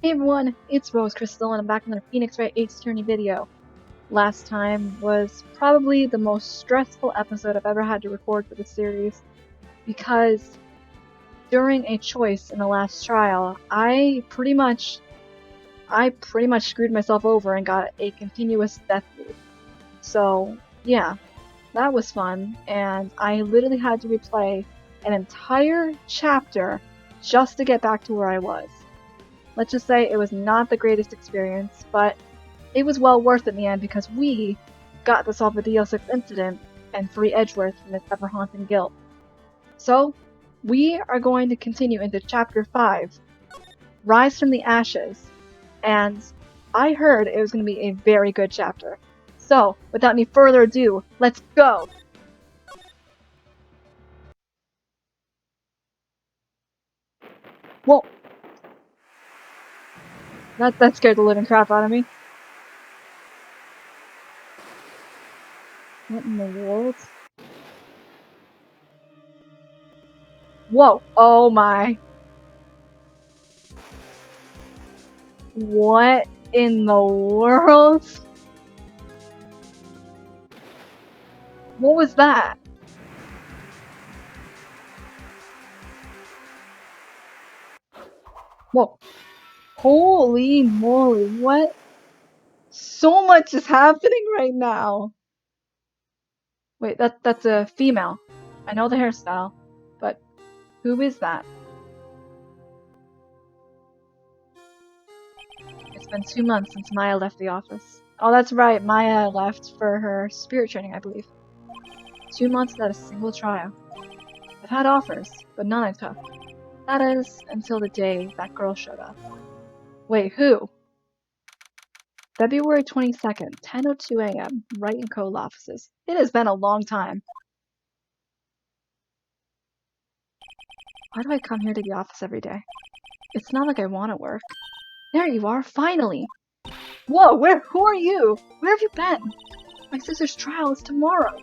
Hey everyone, it's Rose Crystal and I'm back in another Phoenix Wright 8th Journey video. Last time was probably the most stressful episode I've ever had to record for the series because during a choice in the last trial, I pretty much screwed myself over and got a continuous death loop. So yeah, that was fun, and I literally had to replay an entire chapter just to get back to where I was. Let's just say it was not the greatest experience, but it was well worth it in the end because we got to solve the DL6 incident and free Edgeworth from its ever-haunting guilt. So, we are going to continue into Chapter 5, Rise from the Ashes, and I heard it was going to be a very good chapter. So, without any further ado, let's go! Whoa! That scared the living crap out of me. What in the world? Whoa! Oh my! What in the world? What was that? Whoa. Holy moly, what? So much is happening right now. Wait, that's a female. I know the hairstyle, but who is that? It's been 2 months since Maya left the office. Oh, that's right, Maya left for her spirit training, I believe. 2 months without a single trial. I've had offers, but none I took. That is, until the day that girl showed up. Wait, who? February 22nd, 10:02 a.m., Wright & Co. offices. It has been a long time. Why do I come here to the office every day? It's not like I want to work. There you are, finally! Whoa, who are you? Where have you been? My sister's trial is tomorrow.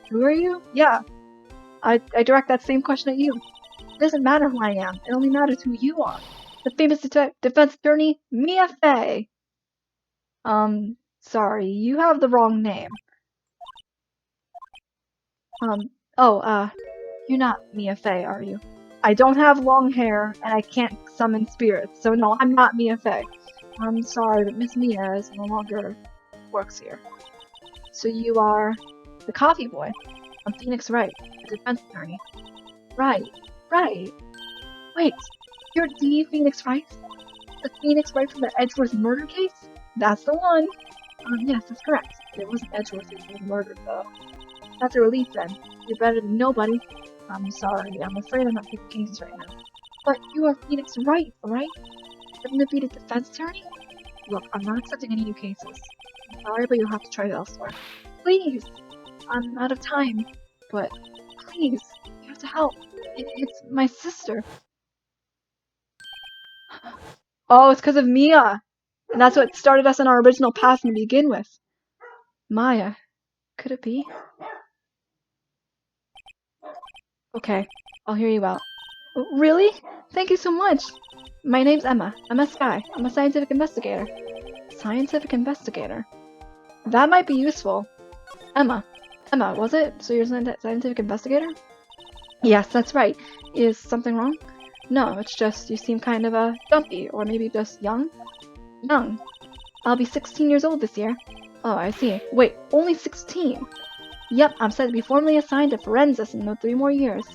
Who are you? Yeah, I direct that same question at you. It doesn't matter who I am, it only matters who you are. The famous defense attorney, Mia Fey. Sorry, you have the wrong name. You're not Mia Fey, are you? I don't have long hair, and I can't summon spirits, so no, I'm not Mia Fey. I'm sorry, but Miss Mia is no longer works here. So you are the coffee boy. I'm Phoenix Wright, the defense attorney. Right. Wait, you're the Phoenix Wright? The Phoenix Wright from the Edgeworth murder case? That's the one. Yes, that's correct. It wasn't Edgeworth who was murdered, though. That's a relief then. You're better than nobody. I'm sorry, I'm afraid I'm not taking cases right now. But you are Phoenix Wright, right? You're the defeated defense attorney? Look, I'm not accepting any new cases. I'm sorry, but you'll have to try elsewhere. Please! I'm out of time. But, please, you have to help. It's my sister. Oh, it's because of Mia! And that's what started us on our original path to begin with. Maya. Could it be? Okay, I'll hear you out. Really? Thank you so much! My name's Emma. Emma Sky. I'm a scientific investigator. Scientific investigator? That might be useful. Emma, was it? So you're a scientific investigator? Yes, that's right. Is something wrong? No, it's just you seem kind of jumpy, or maybe just young? Young. I'll be 16 years old this year. Oh, I see. Wait, only 16? Yep, I'm set to be formally assigned to forensics in 3 more years.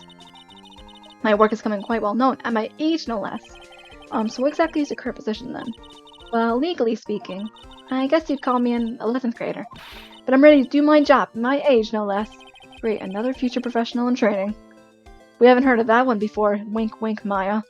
My work is becoming quite well known, at my age no less. So what exactly is your current position then? Well, legally speaking, I guess you'd call me an 11th grader. But I'm ready to do my job, my age no less. Great, another future professional in training. We haven't heard of that one before, wink wink Maya.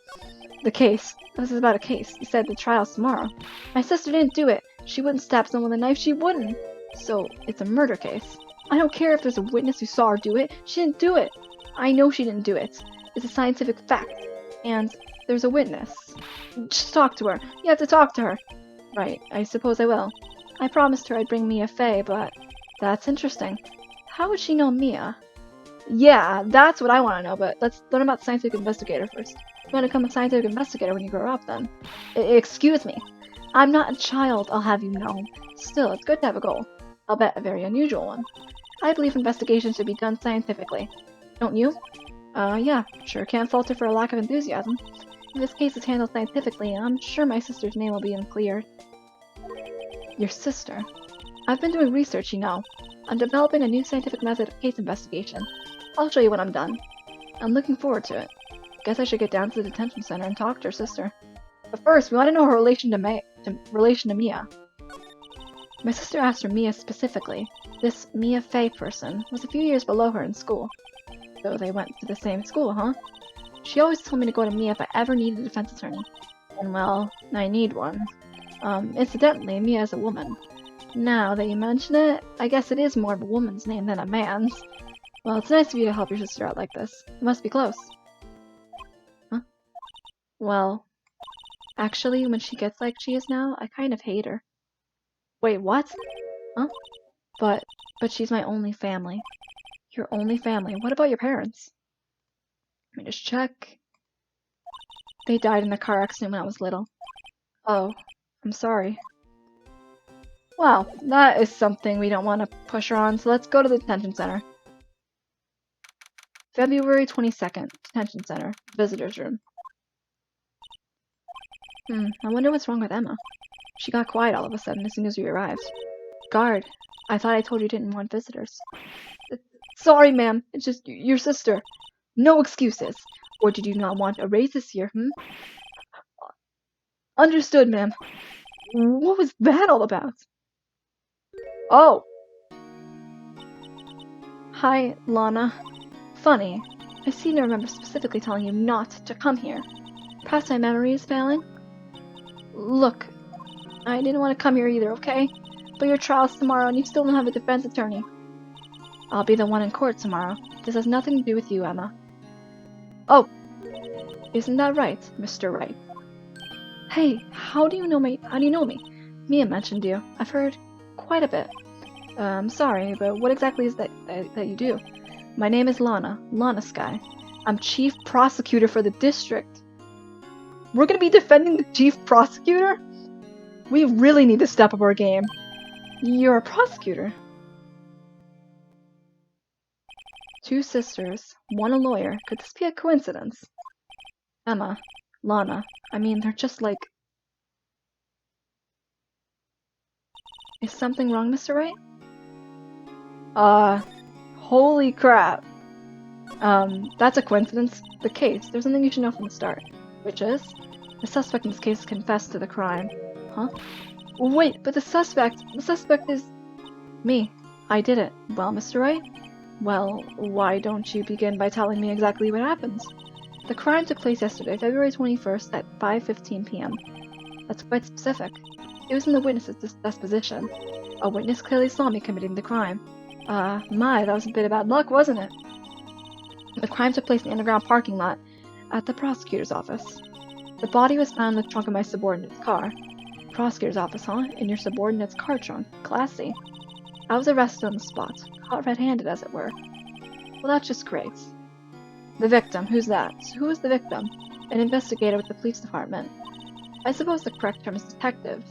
The case. This is about a case. You said the trial's tomorrow. My sister didn't do it. She wouldn't stab someone with a knife, she wouldn't. So, it's a murder case. I don't care if there's a witness who saw her do it. She didn't do it. I know she didn't do it. It's a scientific fact. And there's a witness. Just talk to her. You have to talk to her. Right, I suppose I will. I promised her I'd bring Mia Fey, but that's interesting. How would she know Mia? Yeah, that's what I want to know, but let's learn about scientific investigator first. You want to become a scientific investigator when you grow up, then? Excuse me. I'm not a child, I'll have you know. Still, it's good to have a goal. I'll bet a very unusual one. I believe investigations should be done scientifically. Don't you? Yeah, sure can't falter for a lack of enthusiasm. If this case is handled scientifically, I'm sure my sister's name will be uncleared. Your sister? I've been doing research, you know. I'm developing a new scientific method of case investigation. I'll show you when I'm done. I'm looking forward to it. Guess I should get down to the detention center and talk to her sister. But first, we want to know her relation to Mia. My sister asked for Mia specifically. This Mia Fey person was a few years below her in school. So they went to the same school, huh? She always told me to go to Mia if I ever needed a defense attorney. And well, I need one. Incidentally, Mia is a woman. Now that you mention it, I guess it is more of a woman's name than a man's. Well, it's nice of you to help your sister out like this. It must be close. Huh? Well, actually, when she gets like she is now, I kind of hate her. Wait, what? Huh? But she's my only family. Your only family? What about your parents? Let me just check. They died in a car accident when I was little. Oh, I'm sorry. Well, that is something we don't want to push her on, so let's go to the detention center. February 22nd, detention center, visitor's room. I wonder what's wrong with Emma. She got quiet all of a sudden as soon as we arrived. Guard, I thought I told you didn't want visitors. Sorry, ma'am. It's just your sister. No excuses. Or did you not want a raise this year, Understood, ma'am. What was that all about? Oh. Hi, Lana. Funny. I seem to remember specifically telling you not to come here. Perhaps my memory is failing? Look, I didn't want to come here either, okay? But your trial's tomorrow and you still don't have a defense attorney. I'll be the one in court tomorrow. This has nothing to do with you, Emma. Oh, isn't that right, Mr. Wright? Hey, how do you know me? Mia mentioned you. I've heard quite a bit. I'm sorry, but what exactly is that you do? My name is Lana Sky. I'm chief prosecutor for the district. We're gonna be defending the chief prosecutor? We really need to step up our game. You're a prosecutor. Two sisters, one a lawyer. Could this be a coincidence? Emma, Lana, I mean, they're just like... Is something wrong, Mr. Wright? Holy crap. That's a coincidence. The case, there's something you should know from the start. Which is? The suspect in this case confessed to the crime. Huh? Wait, but the suspect is... Me. I did it. Well, Mr. Wright? Well, why don't you begin by telling me exactly what happened? The crime took place yesterday, February 21st at 5:15 p.m. That's quite specific. It was in the witness's disposition. A witness clearly saw me committing the crime. That was a bit of bad luck, wasn't it? The crime took place in the underground parking lot at the prosecutor's office. The body was found in the trunk of my subordinate's car. Prosecutor's office, huh? In your subordinate's car trunk. Classy. I was arrested on the spot. Caught red-handed, as it were. Well, that's just great. The victim, who's that? Who is the victim? An investigator with the police department. I suppose the correct term is detective.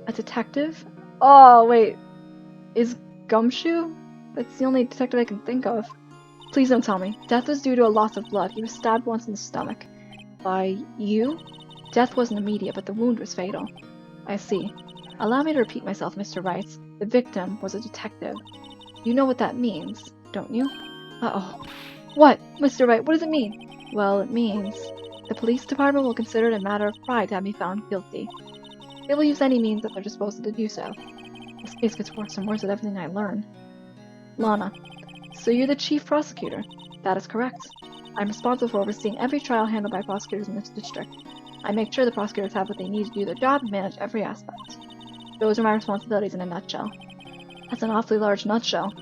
A detective? Oh, wait. Is Gumshoe? That's the only detective I can think of. Please don't tell me. Death was due to a loss of blood. He was stabbed once in the stomach. By you? Death wasn't immediate, but the wound was fatal. I see. Allow me to repeat myself, Mr. Wright. The victim was a detective. You know what that means, don't you? Uh-oh. What? Mr. Wright, what does it mean? Well, it means the police department will consider it a matter of pride to have me found guilty. They will use any means at their disposal to do so. This case gets worse and worse with everything I learn. Lana, so you're the chief prosecutor? That is correct. I'm responsible for overseeing every trial handled by prosecutors in this district. I make sure the prosecutors have what they need to do their job and manage every aspect. Those are my responsibilities in a nutshell. That's an awfully large nutshell.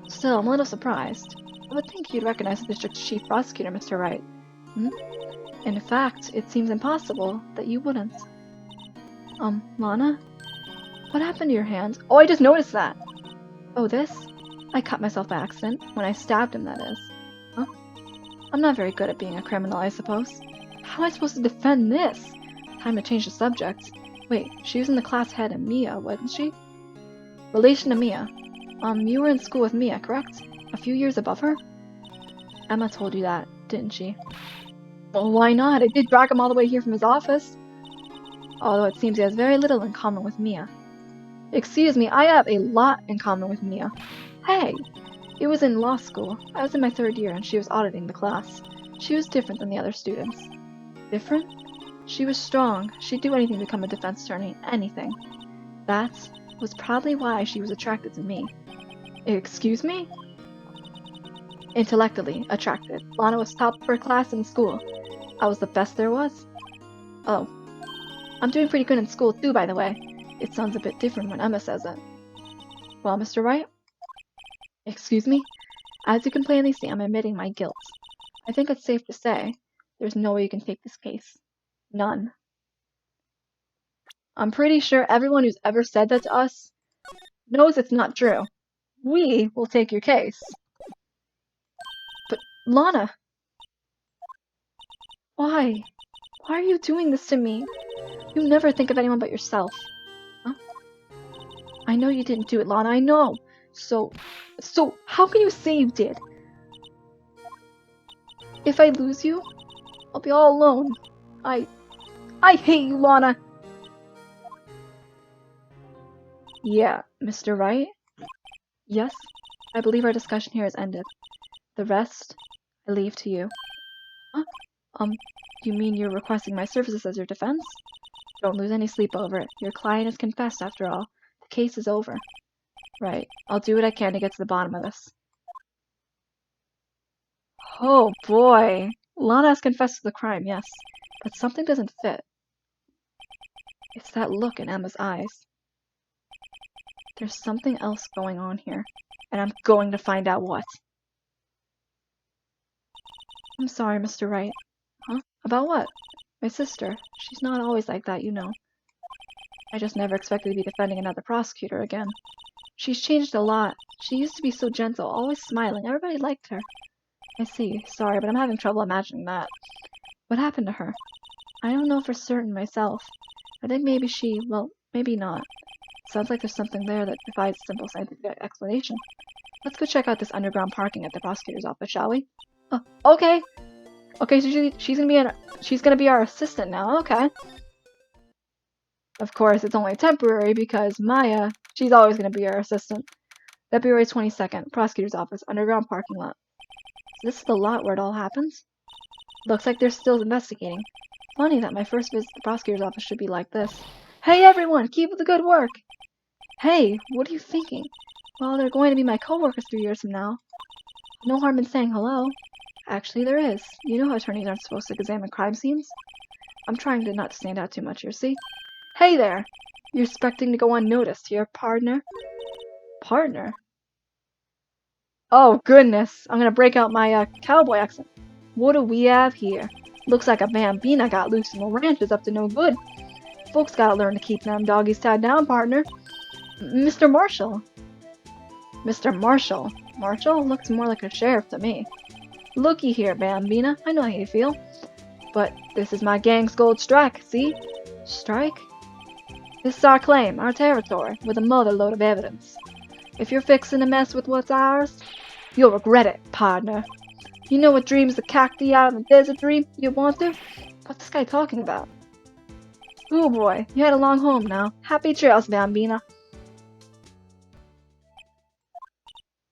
Still, I'm a little surprised. I would think you'd recognize the district's chief prosecutor, Mr. Wright. In fact, it seems impossible that you wouldn't. Lana? What happened to your hand? Oh, I just noticed that! Oh, this? I cut myself by accident. When I stabbed him, that is. Huh? I'm not very good at being a criminal, I suppose. How am I supposed to defend this? Time to change the subject. Wait, she was in the class head of Mia, wasn't she? Relation to Mia. You were in school with Mia, correct? A few years above her? Emma told you that, didn't she? Well, why not? I did drag him all the way here from his office. Although it seems he has very little in common with Mia. Excuse me, I have a lot in common with Mia. Hey! It was in law school. I was in my 3rd year and she was auditing the class. She was different than the other students. Different? She was strong. She'd do anything to become a defense attorney. Anything. That was probably why she was attracted to me. Excuse me? Intellectually attracted. Lana was top of her class in school. I was the best there was. Oh. I'm doing pretty good in school too, by the way. It sounds a bit different when Emma says it. Well, Mr. Wright? Excuse me? As you can plainly see, I'm admitting my guilt. I think it's safe to say there's no way you can take this case. None. I'm pretty sure everyone who's ever said that to us knows it's not true. We will take your case. But, Lana! Why? Why are you doing this to me? You never think of anyone but yourself. Huh? I know you didn't do it, Lana, I know! So how can you say you did? If I lose you, I'll be all alone. I hate you, Lana! Yeah, Mr. Wright? Yes? I believe our discussion here has ended. The rest, I leave to you. Huh? You mean you're requesting my services as your defense? Don't lose any sleep over it. Your client has confessed after all. The case is over. Right. I'll do what I can to get to the bottom of this. Oh boy. Lana has confessed to the crime, yes. But something doesn't fit. It's that look in Emma's eyes. There's something else going on here. And I'm going to find out what. I'm sorry, Mr. Wright. Huh? About what? My sister. She's not always like that, you know. I just never expected to be defending another prosecutor again. She's changed a lot. She used to be so gentle, always smiling. Everybody liked her. I see. Sorry, but I'm having trouble imagining that. What happened to her? I don't know for certain myself. I think maybe she, well, maybe not. Sounds like there's something there that defies simple scientific explanation. Let's go check out this underground parking at the prosecutor's office, shall we? Oh, okay. Okay, so she's gonna be our assistant now. Okay. Of course, it's only temporary because Maya, she's always gonna be our assistant. February 22nd, prosecutor's office, underground parking lot. So this is the lot where it all happens? Looks like they're still investigating. Funny that my first visit to the prosecutor's office should be like this. Hey everyone, keep up the good work! Hey, what are you thinking? Well, they're going to be my co-workers 3 years from now. No harm in saying hello. Actually, there is. You know how attorneys aren't supposed to examine crime scenes? I'm trying to not stand out too much here, see? Hey there! You're expecting to go unnoticed here, partner? Partner? Oh, goodness. I'm gonna break out my, cowboy accent. What do we have here? Looks like a bambina got loose and the ranch is up to no good. Folks gotta learn to keep them doggies tied down, partner. Mr. Marshall. Mr. Marshall? Marshall looks more like a sheriff to me. Looky here, bambina. I know how you feel. But this is my gang's gold strike, see? Strike? This is our claim, our territory, with a mother load of evidence. If you're fixing to mess with what's ours, you'll regret it, partner. You know what dreams the cacti out in the desert dream? You want to? What's this guy talking about? Oh boy, you had a long home now. Happy trails, bambina.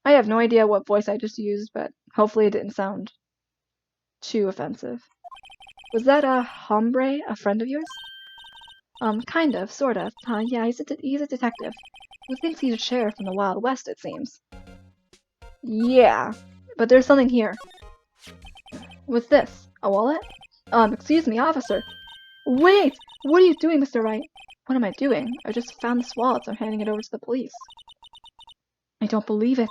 I have no idea what voice I just used, but hopefully it didn't sound too offensive. Was that a hombre, a friend of yours? Kind of, sort of. Yeah, he's a detective. Who thinks he's a sheriff in the Wild West, it seems. Yeah, but there's something here. What's this? A wallet? Excuse me, officer. Wait! What are you doing, Mr. Wright? What am I doing? I just found this wallet, so I'm handing it over to the police. I don't believe it.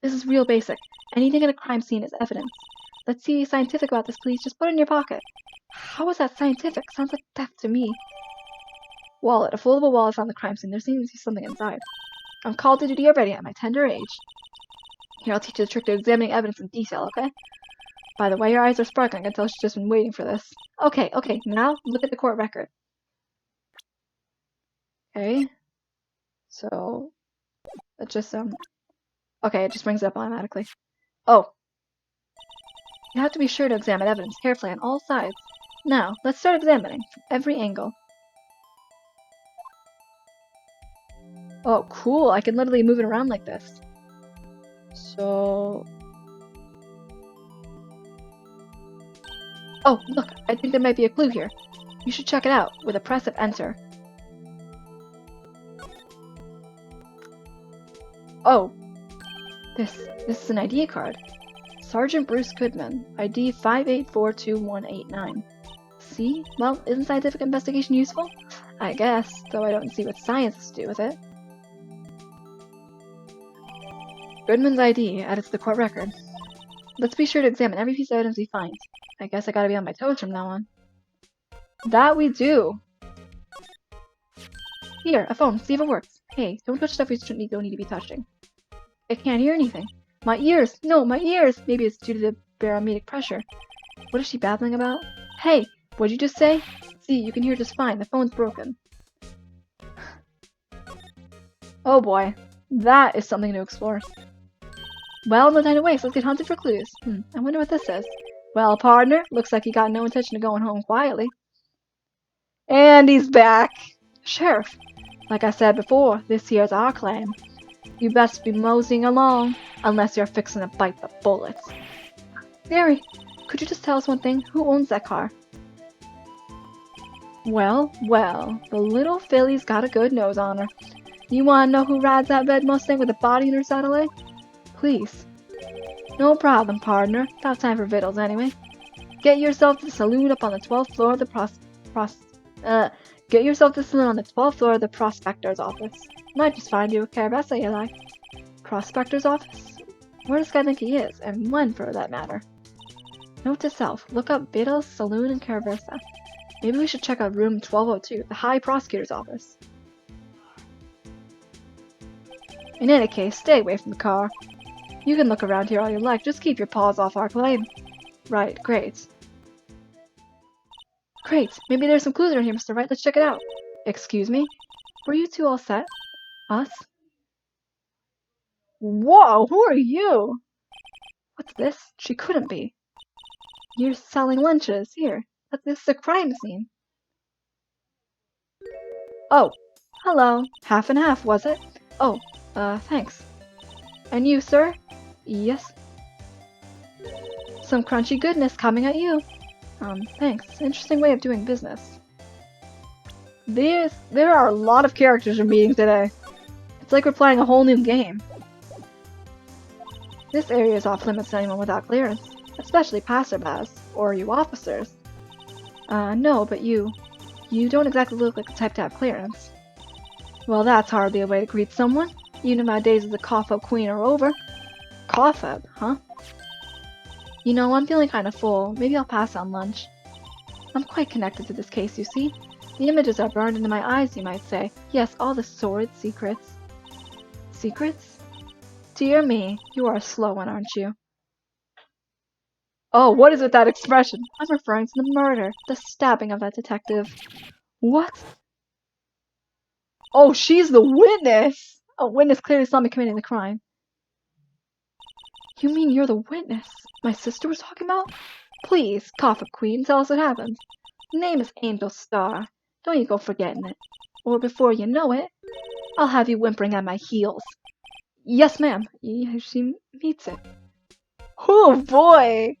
This is real basic. Anything at a crime scene is evidence. Let's see scientific about this, please. Just put it in your pocket. How is that scientific? Sounds like theft to me. Wallet. A foldable wallet found the crime scene. There seems to be something inside. I'm called to duty already at my tender age. Here, I'll teach you the trick to examining evidence in detail, okay? By the way your eyes are sparkling, I can tell she's just been waiting for this. Okay, now look at the court record. Okay. So, it just, okay, it just brings it up automatically. Oh. You have to be sure to examine evidence carefully on all sides. Now, let's start examining from every angle. Oh, cool, I can literally move it around like this. So... Oh, look, I think there might be a clue here. You should check it out with a press of enter. Oh, this is an ID card. Sergeant Bruce Goodman, ID 5842189. See? Well, isn't scientific investigation useful? I guess, though I don't see what science has to do with it. Goodman's ID added to the court record. Let's be sure to examine every piece of evidence we find. I guess I gotta be on my toes from now on. That we do! Here, a phone, see if it works. Hey, don't touch stuff we don't need to be touching. I can't hear anything. My ears! No, my ears! Maybe it's due to the barometric pressure. What is she babbling about? Hey, what'd you just say? See, you can hear just fine. The phone's broken. Oh boy, that is something to explore. Well, no time to waste. Let's get hunted for clues. I wonder what this is. Well, partner, looks like you got no intention of going home quietly. And he's back. Sheriff, like I said before, this here's our claim. You best be moseying along, unless you're fixing to bite the bullets. Gary, could you just tell us one thing? Who owns that car? Well, the little filly's got a good nose on her. You wanna know who rides that red Mustang with a body in her saddle, eh? Please. No problem, partner. About time for victuals, anyway. Get yourself to the saloon up on the 12th floor of the Get yourself to the saloon on the 12th floor of the prospector's office. Might just find you a Carabessa you like. Prospector's office? Where does this guy think he is, and when, for that matter? Note to self, look up Biddle's Saloon in Carabessa. Maybe we should check out room 1202, the High Prosecutor's office. In any case, stay away from the car. You can look around here all you like, just keep your paws off our claim. Right, great. Great, maybe there's some clues around here, Mr. Wright, let's check it out. Excuse me? Were you two all set? Us? Whoa, who are you? What's this? She couldn't be. You're selling lunches. Here, this is a crime scene. Oh, hello. Half and half, was it? Oh, thanks. And you, sir? Yes. Some crunchy goodness coming at you. Thanks. Interesting way of doing business. There are a lot of characters we're meeting today. It's like we're playing a whole new game. This area is off limits to anyone without clearance, especially passerbys, or you officers. No, but you don't exactly look like the type to have clearance. Well, that's hardly a way to greet someone. You know my days as a cough-up queen are over. Cough-up, huh? You know, I'm feeling kind of full. Maybe I'll pass on lunch. I'm quite connected to this case, you see. The images are burned into my eyes, you might say. Yes, all the sordid secrets. Secrets? Dear me, you are a slow one, aren't you? Oh, what is with that expression? I'm referring to the murder, the stabbing of that detective. What? Oh, she's the witness! A witness clearly saw me committing the crime. You mean you're the witness my sister was talking about? Please, Cough-Up Queen, tell us what happened. Name is Angel Star. Don't you go forgetting it. Or before you know it, I'll have you whimpering at my heels. Yes, ma'am. Yeah, she meets it. Oh boy!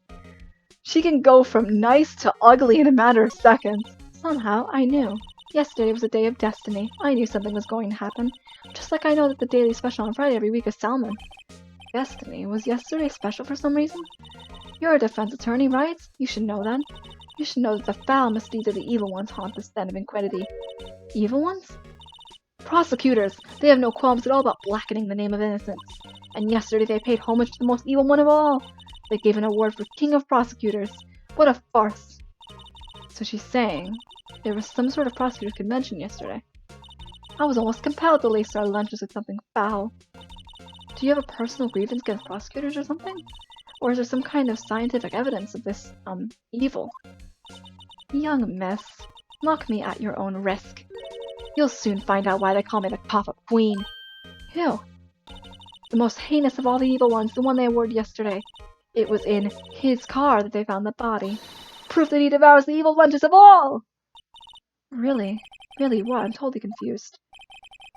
She can go from nice to ugly in a matter of seconds. Somehow, I knew. Yesterday was a day of destiny. I knew something was going to happen. Just like I know that the daily special on Friday every week is salmon. Destiny? Was yesterday special for some reason? You're a defense attorney, right? You should know then. You should know that the foul misdeeds of the evil ones haunt this den of inquity. Evil ones? Prosecutors! They have no qualms at all about blackening the name of innocence. And yesterday they paid homage to the most evil one of all. They gave an award for King of Prosecutors. What a farce! So she's saying there was some sort of prosecutors' convention yesterday. I was almost compelled to lace our lunches with something foul. Do you have a personal grievance against prosecutors or something? Or is there some kind of scientific evidence of this, evil? Young miss, mock me at your own risk. You'll soon find out why they call me the Cough-Up Queen. Who? The most heinous of all the evil ones, the one they awarded yesterday. It was in his car that they found the body. Proof that he devours the evil lunches of all! Really? Really what? I'm totally confused.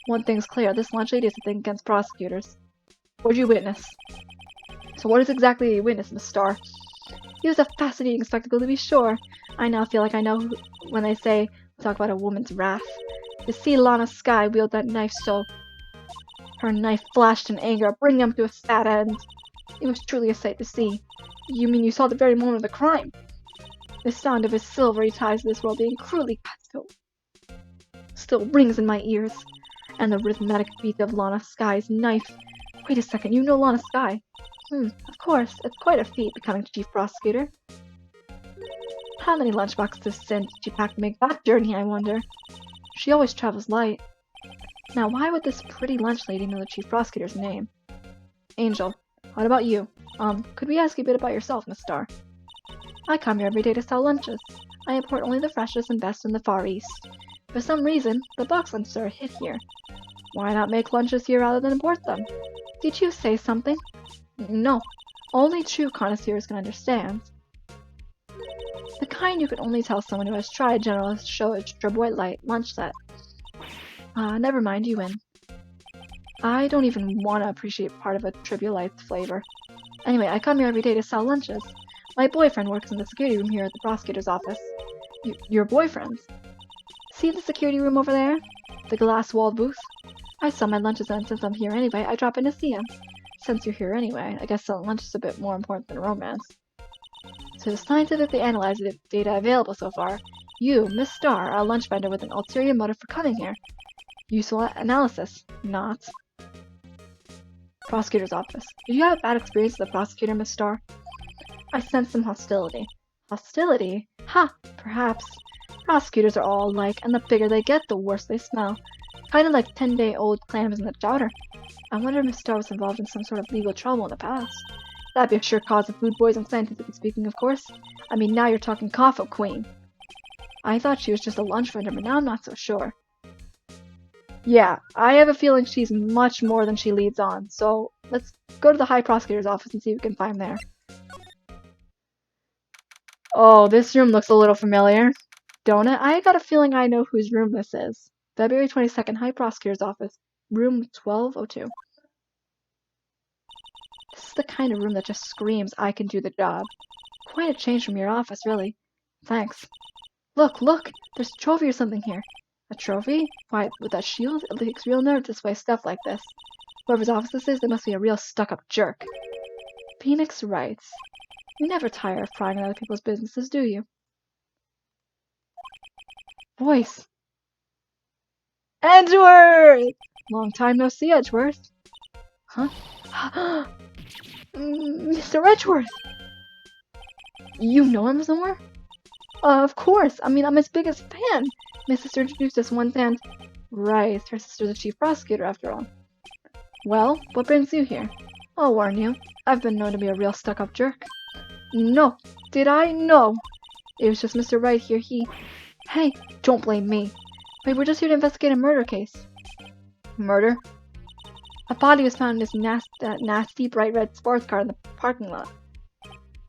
One thing's clear, this lunch lady is a thing against prosecutors. What'd you witness? So what is exactly you witnessed, Miss Starr? It was a fascinating spectacle, to be sure. I now feel like I know when they say, talk about a woman's wrath. To see Lana Skye wield that knife so... Her knife flashed in anger, bringing him to a sad end. It was truly a sight to see. You mean you saw the very moment of the crime? The sound of his silvery ties to this world being cruelly cut still rings in my ears. And the rhythmic beat of Lana Skye's knife. Wait a second, you know Lana Skye? Of course, it's quite a feat becoming chief prosecutor. How many lunchboxes of sin did she pack to make that journey, I wonder? She always travels light. Now, why would this pretty lunch lady know the chief prosecutor's name? Angel, what about you? Could we ask you a bit about yourself, Miss Starr? I come here every day to sell lunches. I import only the freshest and best from the Far East. For some reason, the box lunches are a hit here. Why not make lunches here rather than import them? Did you say something? No. Only true connoisseurs can understand. The kind you can only tell someone who has tried General Sho's Trebois Light lunch set. Never mind, you win. I don't even want to appreciate part of a Tribulite's flavor. Anyway, I come here every day to sell lunches. My boyfriend works in the security room here at the prosecutor's office. Your boyfriend? See the security room over there? The glass-walled booth? I sell my lunches and since I'm here anyway, I drop in to see him. Since you're here anyway, I guess selling lunch is a bit more important than romance. To scientifically analyze the data available so far, you, Miss Starr, are a lunch vendor with an ulterior motive for coming here. Useful analysis. Not. Prosecutor's office. Did you have a bad experience with the prosecutor, Miss Starr? I sense some hostility. Hostility? Ha! Perhaps. Prosecutors are all alike, and the bigger they get, the worse they smell. Kind of like 10-day-old clams in the chowder. I wonder if Miss Starr was involved in some sort of legal trouble in the past. That'd be a sure cause of food poisoning, scientifically speaking, of course. I mean, now you're talking Cough-Up Queen. I thought she was just a lunch vendor, but now I'm not so sure. Yeah, I have a feeling she's much more than she leads on, so let's go to the High Prosecutor's office and see what we can find there. Oh, this room looks a little familiar, don't it? I got a feeling I know whose room this is. February 22nd, High Prosecutor's office, room 1202. This is the kind of room that just screams, I can do the job. Quite a change from your office, really. Thanks. Look, there's a trophy or something here. A trophy? Why, with that shield, it takes real nerve to display stuff like this. Whoever's office this is, they must be a real stuck-up jerk. Phoenix writes, you never tire of prying on other people's businesses, do you? Voice. Edgeworth! Long time no see, Edgeworth. Huh? Mr. Edgeworth! You know him somewhere? Of course. I mean, I'm his biggest fan. My sister introduced us once and... Right, her sister's the chief prosecutor after all. Well, what brings you here? I'll warn you. I've been known to be a real stuck-up jerk. No. Did I? No. It was just Mr. Wright here. Hey, don't blame me. Wait, we're just here to investigate a murder case. Murder? A body was found in this nasty bright red sports car in the parking lot.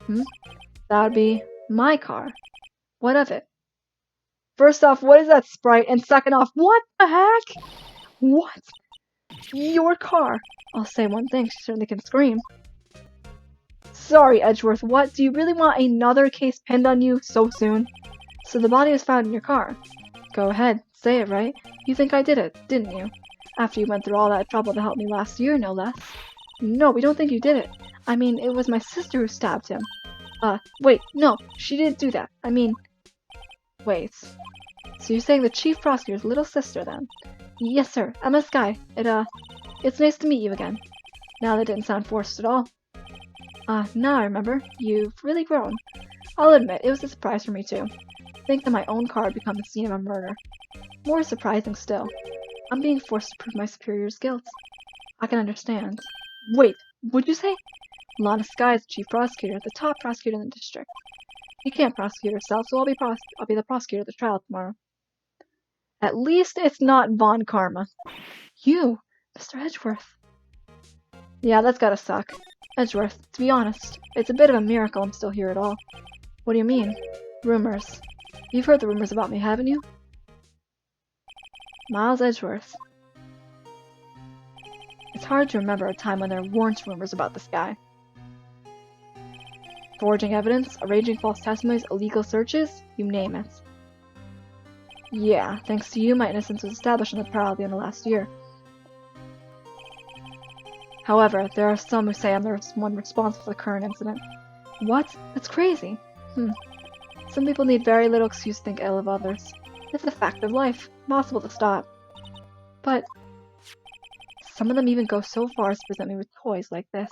That would be my car. What of it? First off, what is that Sprite? And second off, what the heck? What? Your car. I'll say one thing, she certainly can scream. Sorry, Edgeworth, what? Do you really want another case pinned on you so soon? So the body was found in your car. Go ahead, say it, right? You think I did it, didn't you? After you went through all that trouble to help me last year, no less. No, we don't think you did it. I mean, it was my sister who stabbed him. Wait, no, she didn't do that. I mean... Wait. So you're saying the chief prosecutor's little sister, then? Yes, sir. Emma Skye. It's nice to meet you again. Now that didn't sound forced at all. Now I remember. You've really grown. I'll admit, it was a surprise for me, too. Think that my own car had become the scene of a murder. More surprising still. I'm being forced to prove my superior's guilt. I can understand. Wait, what'd you say? Lana Sky is the chief prosecutor, the top prosecutor in the district. She can't prosecute herself, so I'll be the prosecutor of the trial tomorrow. At least it's not Von Karma. You, Mr. Edgeworth. Yeah, that's gotta suck. Edgeworth, to be honest, it's a bit of a miracle I'm still here at all. What do you mean? Rumors. You've heard the rumors about me, haven't you? Miles Edgeworth. It's hard to remember a time when there weren't rumors about this guy. Forging evidence, arranging false testimonies, illegal searches, you name it. Yeah, thanks to you, my innocence was established in the trial at the end of last year. However, there are some who say I'm the one responsible for the current incident. What? That's crazy. Some people need very little excuse to think ill of others. It's a fact of life, impossible to stop. But some of them even go so far as to present me with toys like this.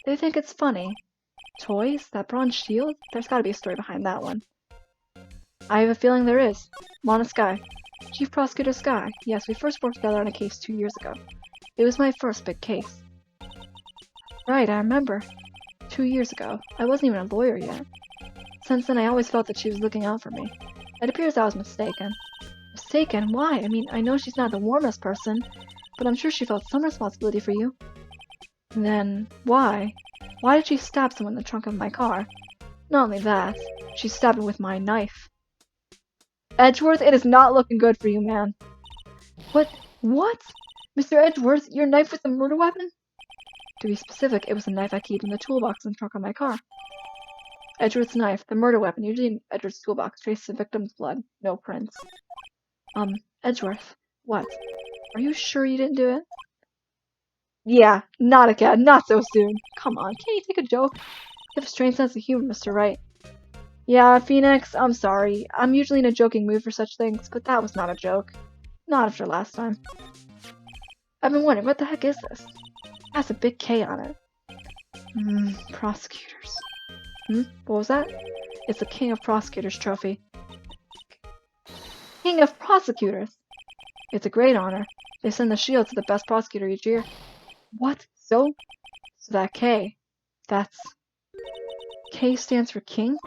They think it's funny. Toys? That bronze shield? There's gotta be a story behind that one. I have a feeling there is. Lana Sky. Chief Prosecutor Sky. Yes, we first worked together on a case 2 years ago. It was my first big case. Right, I remember. 2 years ago. I wasn't even a lawyer yet. Since then, I always felt that she was looking out for me. It appears I was mistaken. Mistaken? Why? I mean, I know she's not the warmest person, but I'm sure she felt some responsibility for you. Then, why? Why did she stab someone in the trunk of my car? Not only that, she stabbed him with my knife. Edgeworth, it is not looking good for you, man. What? What? Mr. Edgeworth, your knife was a murder weapon? To be specific, it was a knife I kept in the toolbox in the trunk of my car. Edgeworth's knife, the murder weapon, usually in Edgeworth's toolbox, traces the victim's blood. No prints. Edgeworth, what? Are you sure you didn't do it? Yeah, not again, not so soon. Come on, can't you take a joke? You have a strange sense of humor, Mr. Wright. Yeah, Phoenix, I'm sorry. I'm usually in a joking mood for such things, but that was not a joke. Not after last time. I've been wondering, what the heck is this? It has a big K on it. Prosecutors. What was that? It's the King of Prosecutors trophy. King of Prosecutors! It's a great honor. They send the shield to the best prosecutor each year. What? So that K. That's... K stands for King?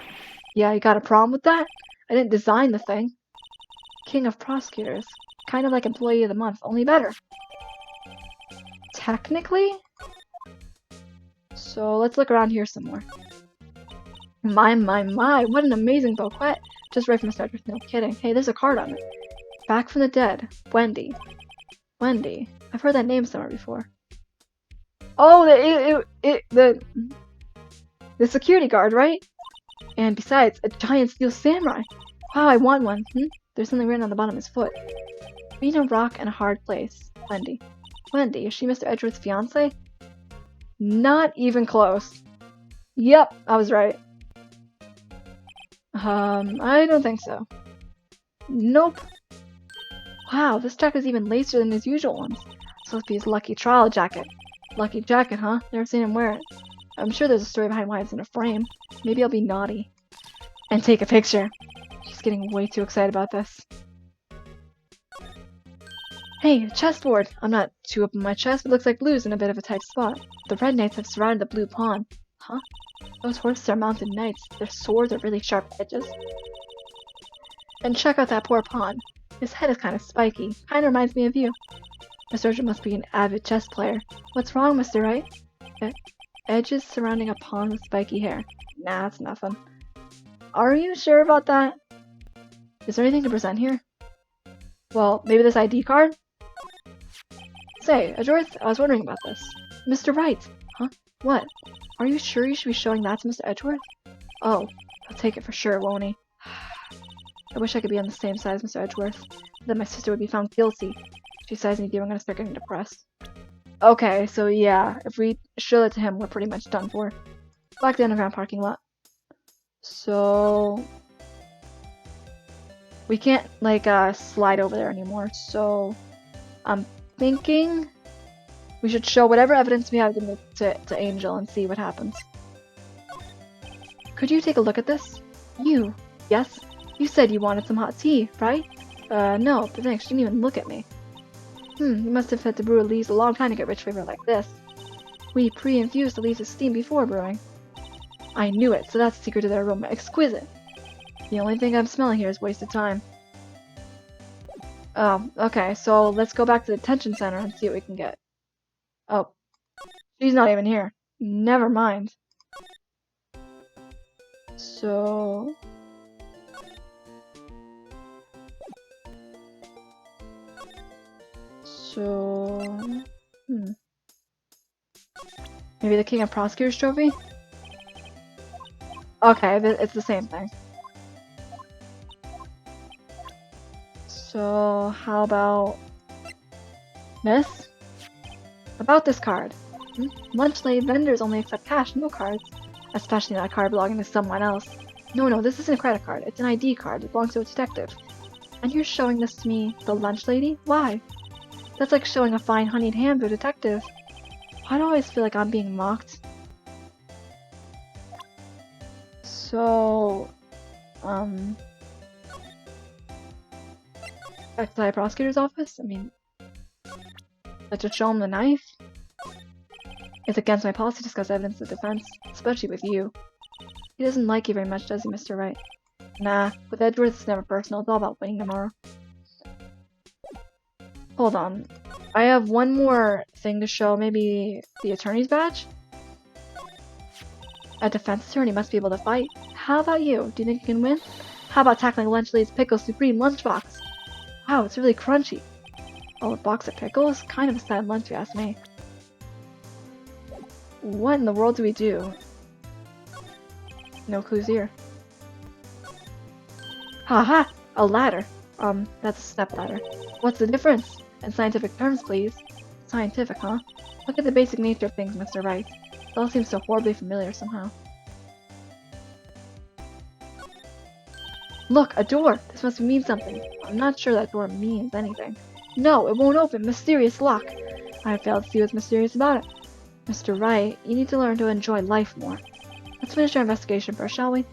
Yeah, you got a problem with that? I didn't design the thing. King of Prosecutors. Kind of like Employee of the Month, only better. Technically? So let's look around here some more. My, what an amazing bouquet. Just right from the start, no kidding. Hey, there's a card on it. Back from the dead. Wendy. Wendy. I've heard that name somewhere before. Oh, the security guard, right? And besides, a giant steel samurai. Wow, I want one. There's something written on the bottom of his foot. Between a rock and a hard place. Wendy. Wendy, is she Mr. Edgeworth's fiance? Not even close. Yep, I was right. I don't think so. Nope. Wow, this jacket is even lacier than his usual ones. This must be his lucky trial jacket. Lucky jacket, huh? Never seen him wear it. I'm sure there's a story behind why it's in a frame. Maybe I'll be naughty. And take a picture. She's getting way too excited about this. Hey, a chessboard! I'm not too up in my chest, but looks like blue's in a bit of a tight spot. The red knights have surrounded the blue pawn. Huh? Those horses are mounted knights. Their swords are really sharp edges. And check out that poor pawn. His head is kind of spiky. Kind of reminds me of you. Mr. Edgeworth must be an avid chess player. What's wrong, Mr. Wright? Edges surrounding a pawn with spiky hair. Nah, it's nothing. Are you sure about that? Is there anything to present here? Well, maybe this ID card? Say, Edgeworth, I was wondering about this. Mr. Wright! Huh? What? Are you sure you should be showing that to Mr. Edgeworth? Oh, he'll take it for sure, won't he? I wish I could be on the same side as Mr. Edgeworth. Then my sister would be found guilty. If she decides anything, I'm gonna start getting depressed. Okay, so yeah, if we show it to him, we're pretty much done for. Back to the underground parking lot. So... we can't, like, slide over there anymore, so... I'm thinking... we should show whatever evidence we have to Angel and see what happens. Could you take a look at this? You? Yes? You said you wanted some hot tea, right? No, but thanks, you didn't even look at me. You must have had to brew a leaves a long time to get rich flavor like this. We pre-infuse the leaves with steam before brewing. I knew it, so that's the secret to their aroma. Exquisite. The only thing I'm smelling here is wasted time. Oh, okay, so let's go back to the detention center and see what we can get. Oh, she's not even here. Never mind. So... Maybe the King of Prosecutors trophy? Okay, it's the same thing. So, how about... Miss? About this card. Lunch late vendors only accept cash, no cards. Especially not a card belonging to someone else. No, this isn't a credit card. It's an ID card. It belongs to a detective. And you're showing this to me, the lunch lady? Why? That's like showing a fine honeyed ham to a detective. Why do I always feel like I'm being mocked? So... Back to the prosecutor's office? I mean... Let's just show him the knife? It's against my policy to discuss evidence of defense, especially with you. He doesn't like you very much, does he, Mr. Wright? Nah, with Edgeworth it's never personal, it's all about winning tomorrow. Hold on. I have one more thing to show, maybe the attorney's badge? A defense attorney must be able to fight. How about you? Do you think you can win? How about tackling Lunch Lady's Pickle Supreme lunchbox? Wow, it's really crunchy. Oh, a box of pickles? Kind of a sad lunch, if you ask me. What in the world do we do? No clues here. Haha! A ladder. That's a step ladder. What's the difference? In scientific terms, please. Scientific, huh? Look at the basic nature of things, Mr. Wright. It all seems so horribly familiar somehow. Look, a door! This must mean something. I'm not sure that door means anything. No, it won't open! Mysterious lock! I failed to see what's mysterious about it. Mr. Wright, you need to learn to enjoy life more. Let's finish our investigation first, shall we?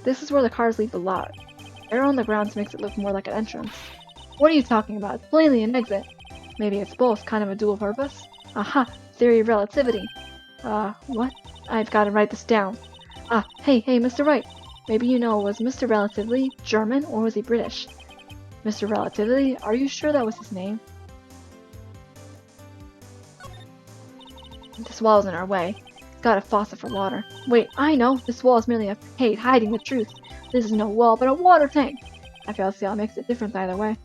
This is where the cars leave the lot. Arrow on the ground makes it look more like an entrance. What are you talking about? It's plainly an exit. Maybe it's both, kind of a dual purpose? Aha! Theory of relativity. What? I've got to write this down. Hey, Mr. Wright. Maybe you know, was Mr. Relatively German or was he British? Mr. Relatively? Are you sure that was his name? This wall is in our way. It's got a faucet for water. Wait, I know! This wall is merely a facade hiding the truth. This is no wall, but a water tank! I fail to see how it makes a difference either way.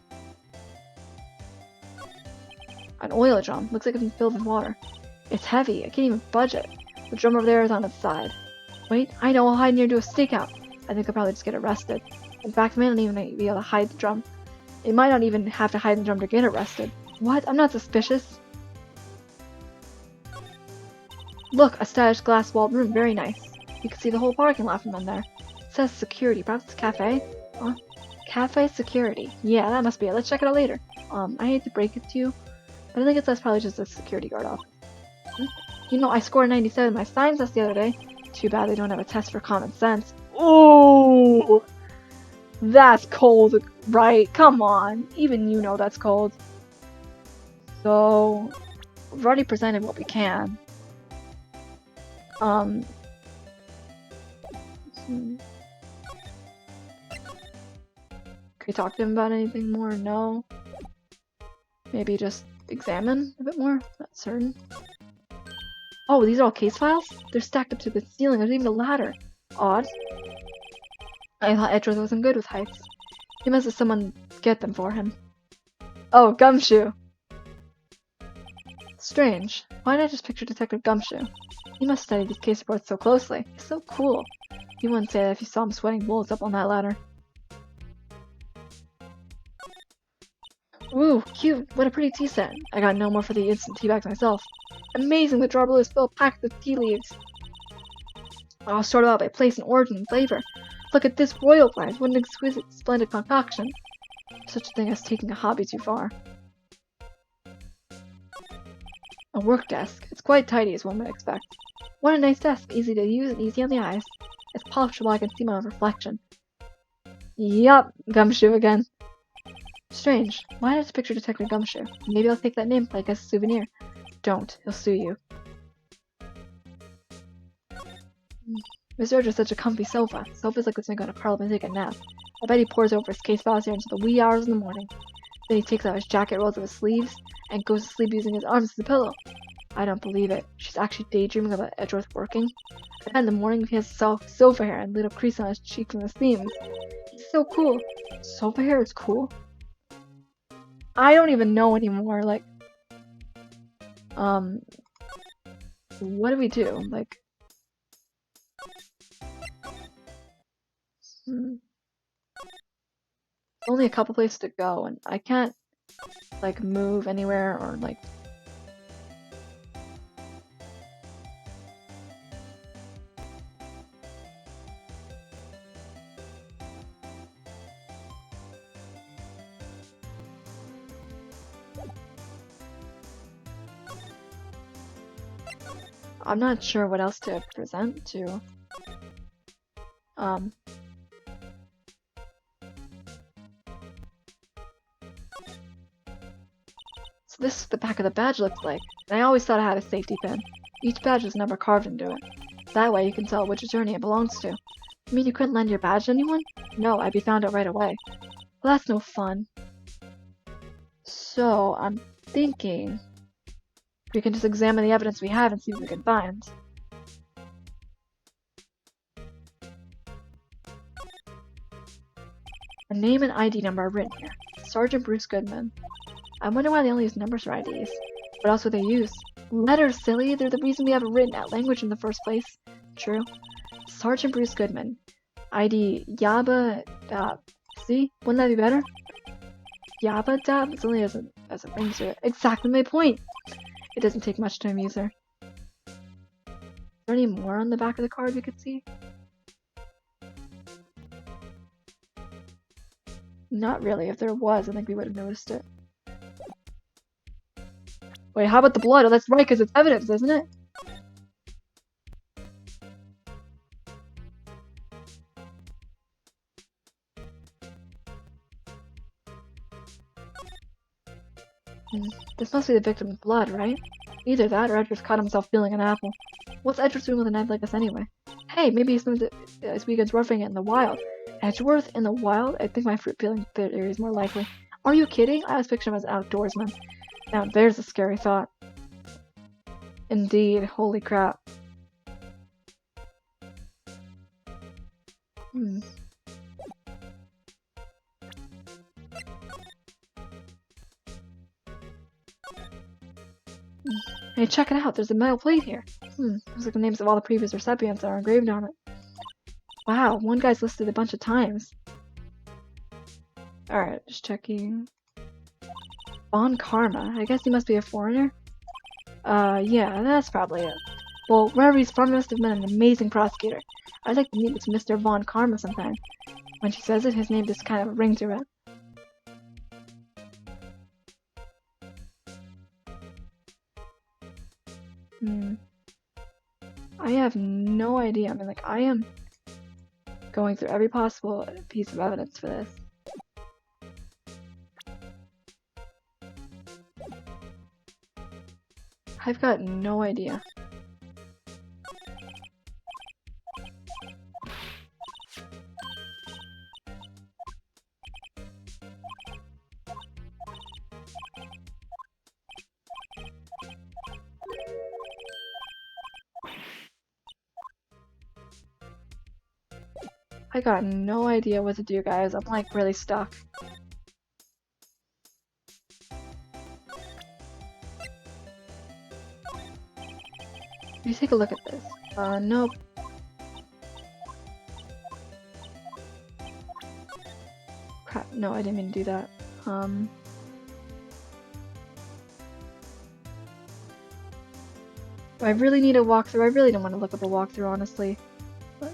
An oil drum. Looks like it's been filled with water. It's heavy. I can't even budge it. The drum over there is on its side. Wait, I know, I'll hide near to a stakeout. I think I'll probably just get arrested. In fact, I may not even be able to hide the drum. It might not even have to hide the drum to get arrested. What? I'm not suspicious. Look, a stylish glass-walled room. Very nice. You can see the whole parking lot from in there. It says security. Perhaps it's a cafe? Huh? Cafe security. Yeah, that must be it. Let's check it out later. I hate to break it to you, but I think that's probably just a security guard office. You know, I scored 97 in my science test the other day. Too bad they don't have a test for common sense. Ooh! That's cold, right? Come on. Even you know that's cold. So, we've already presented what we can. Can we talk to him about anything more? No. Maybe just examine a bit more? Not certain. Oh, these are all case files? They're stacked up to the ceiling. There's even a ladder. Odd. I thought Edgeworth wasn't good with heights. He must have someone get them for him. Oh, Gumshoe! Strange. Why did I just picture Detective Gumshoe? He must study these case reports so closely. He's so cool. You wouldn't say that if you saw him sweating bullets up on that ladder. Ooh, cute! What a pretty tea set. I got no more for the instant tea bags myself. Amazing! The drawer below is filled packed with tea leaves. All sorted out by place and origin and flavor. Look at this royal blend! What an exquisite, splendid concoction. Such a thing as taking a hobby too far. A work desk. It's quite tidy as one might expect. What a nice desk! Easy to use and easy on the eyes. It's polished while I can see my own reflection. Yup, Gumshoe again. Strange. Why did I picture Detective Gumshoe? Maybe I'll take that nameplate as a souvenir. Don't. He'll sue you. Mr. Edgeworth such a comfy sofa. Sofas like this make on a parliament take a nap. I bet he pores over his case files here until the wee hours in the morning. Then he takes out his jacket, rolls up his sleeves, and goes to sleep using his arms as a pillow. I don't believe it. She's actually daydreaming about Edgeworth working. I bet in the morning he has sofa hair and little crease on his cheek from the seams. It's so cool. Sofa hair is cool? I don't even know anymore, like... What do we do? Like... Only a couple places to go, and I can't, like, move anywhere or, like... I'm not sure what else to present to. So this is the back of the badge looks like. And I always thought I had a safety pin. Each badge is number carved into it. That way you can tell which attorney it belongs to. You mean you couldn't lend your badge to anyone? No, I'd be found out right away. Well, that's no fun. So, I'm thinking we can just examine the evidence we have and see what we can find. A name and ID number are written here. Sergeant Bruce Goodman. I wonder why they only use numbers for IDs. What else would they use? Letters, silly! They're the reason we have a written out language in the first place. True. Sergeant Bruce Goodman. ID Yabba Dab. See? Wouldn't that be better? Yabba Dab? It's only as a ring to it. Exactly my point! It doesn't take much to amuse her. Is there any more on the back of the card we could see? Not really. If there was, I think we would have noticed it. Wait, how about the blood? Oh, that's right, because it's evidence, isn't it? This must be the victim's blood, right? Either that, or Edgeworth caught himself peeling an apple. What's Edgeworth doing with a knife like this anyway? Hey, maybe he spends his weekends roughing it in the wild. Edgeworth in the wild? I think my fruit peeling theory is more likely. Are you kidding? I was picturing him as an outdoorsman. Now there's a scary thought. Indeed, holy crap. Hey, check it out, there's a metal plate here. Looks like the names of all the previous recipients are engraved on it. Wow, one guy's listed a bunch of times. Alright, just checking. Von Karma, I guess he must be a foreigner? Yeah, that's probably it. Well, wherever he's from, he must have been an amazing prosecutor. I'd like to meet this Mr. Von Karma sometime. When she says it, his name just kind of a ring to it. I have no idea. I mean, like, I am going through every possible piece of evidence for this. I've got no idea. I got no idea what to do, guys. I'm like really stuck. You take a look at this. Nope. Crap, no, I didn't mean to do that. I really need a walkthrough. I really don't want to look up a walkthrough, honestly. But...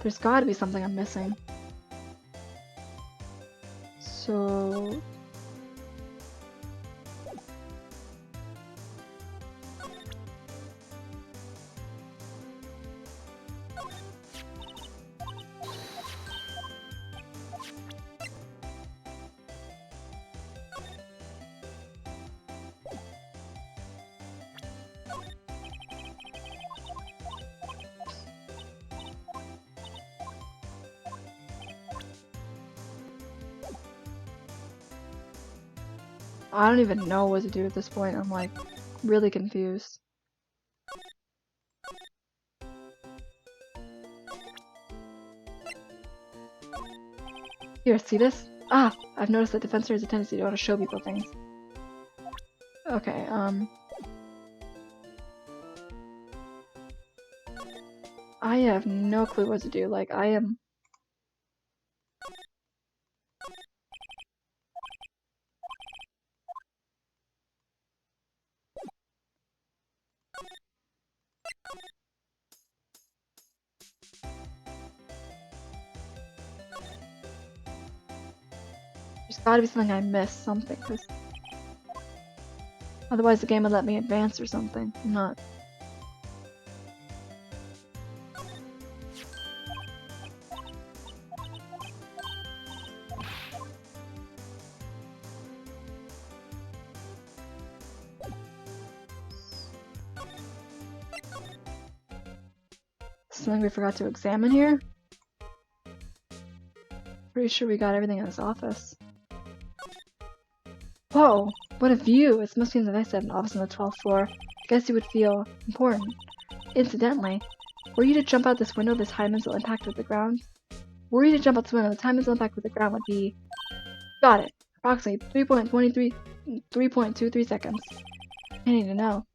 There's gotta be something I'm missing. So... I don't even know what to do at this point. I'm like really confused. Here, see this? Ah, I've noticed that Defensor has a tendency to want to show people things. Okay, I have no clue what to do. Like, I am... There's gotta be something I missed, something, because... Otherwise the game would let me advance or something. I'm not... Something we forgot to examine here? Pretty sure we got everything in this office. Whoa! What a view! It must be nice to have an office on the 12th floor. I guess you would feel important. Incidentally, were you to jump out this window, this high missile impact with the ground? Were you to jump out this window, the time missile impact with the ground would be... Got it! Approximately 3.23 seconds. I need to know.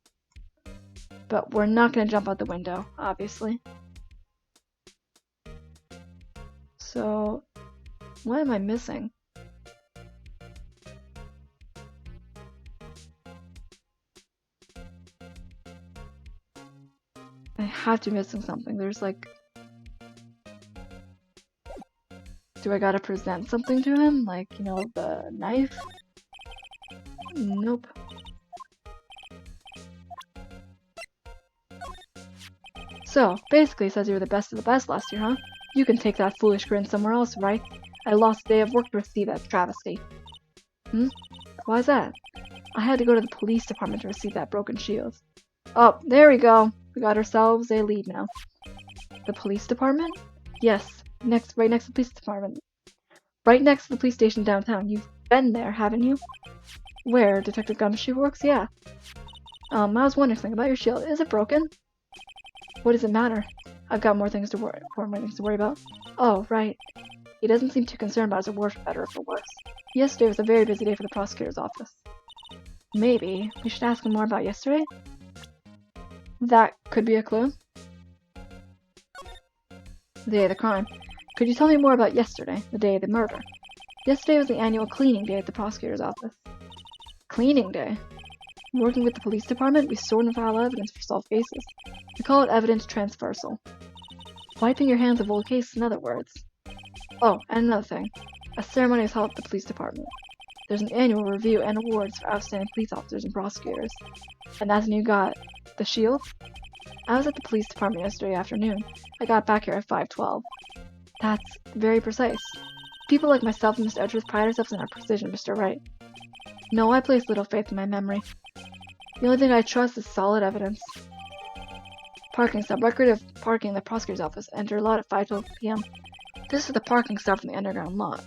But we're not gonna jump out the window, obviously. So... What am I missing? I have to be missing something. There's like... Do I gotta present something to him? Like, you know, the knife? Nope. So, basically it says you were the best of the best last year, huh? You can take that foolish grin somewhere else, right? I lost a day of work to receive that travesty. Hmm? Why's that? I had to go to the police department to receive that broken shield. Oh, there we go. We got ourselves a lead now. The police department? Yes, right next to the police department. Right next to the police station downtown. You've been there, haven't you? Where Detective Gumshoe works? Yeah. I was wondering something about your shield. Is it broken? What does it matter? I've got more things to worry about. Oh, right. He doesn't seem too concerned about his reward for better or for worse. Yesterday was a very busy day for the prosecutor's office. Maybe we should ask him more about yesterday? That could be a clue. The day of the crime. Could you tell me more about yesterday, the day of the murder? Yesterday was the annual cleaning day at the prosecutor's office. Cleaning day? Working with the police department, we sort and file evidence for solved cases. We call it evidence transversal. Wiping your hands of old cases, in other words. Oh, and another thing. A ceremony is held at the police department. There's an annual review and awards for outstanding police officers and prosecutors. And that's when you got the shield? I was at the police department yesterday afternoon. I got back here at 5:12. That's very precise. People like myself and Mr. Edgeworth pride ourselves in our precision, Mr. Wright. No, I place little faith in my memory. The only thing I trust is solid evidence. Parking stop. Record of parking in the prosecutor's office. Enter lot at 5:12 p.m. This is the parking stop from the underground lot.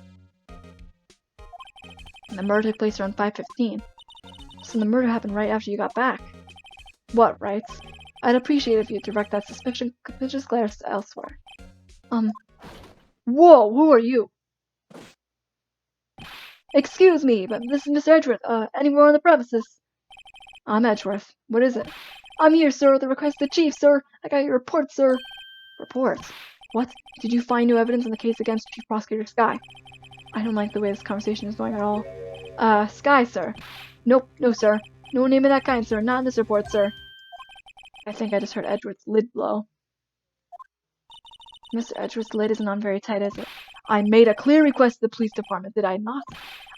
And the murder took place around 5:15. So the murder happened right after you got back. What, Wright? I'd appreciate it if you'd direct that suspicious glance elsewhere. Whoa, who are you? Excuse me, but this is Mr. Edgeworth. Anywhere on the premises? I'm Edgeworth. What is it? I'm here, sir, at the request of the chief, sir. I got your report, sir. Report? What? Did you find new evidence in the case against Chief Prosecutor Sky? I don't like the way this conversation is going at all. Sky, sir. Nope, no, sir. No name of that kind, sir. Not in this report, sir. I think I just heard Edgeworth's lid blow. Mr. Edgeworth's lid isn't on very tight, is it? I made a clear request to the police department, did I not?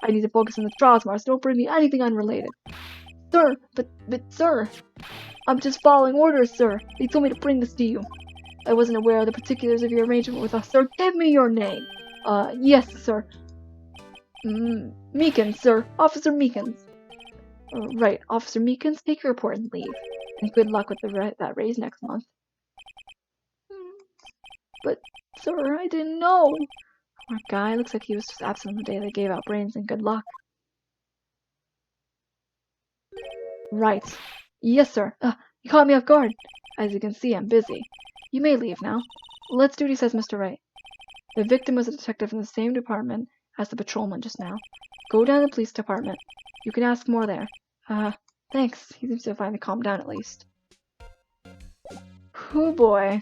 I need to focus on the trial tomorrow, so don't bring me anything unrelated. Sir, but sir, I'm just following orders, sir. They told me to bring this to you. I wasn't aware of the particulars of your arrangement with us, sir. Give me your name. Yes, sir. Meekins, sir. Officer Meekins. Right, Officer Meekins, take your report and leave. And good luck with that raise next month. But, sir, I didn't know. Poor guy, looks like he was just absent on the day they gave out brains, and good luck. Right. Yes, sir. You caught me off guard. As you can see, I'm busy. You may leave now. Let's do what he says, Mr. Wright. The victim was a detective in the same department as the patrolman just now. Go down to the police department. You can ask more there. Thanks. He seems to have finally calmed down at least. Oh boy.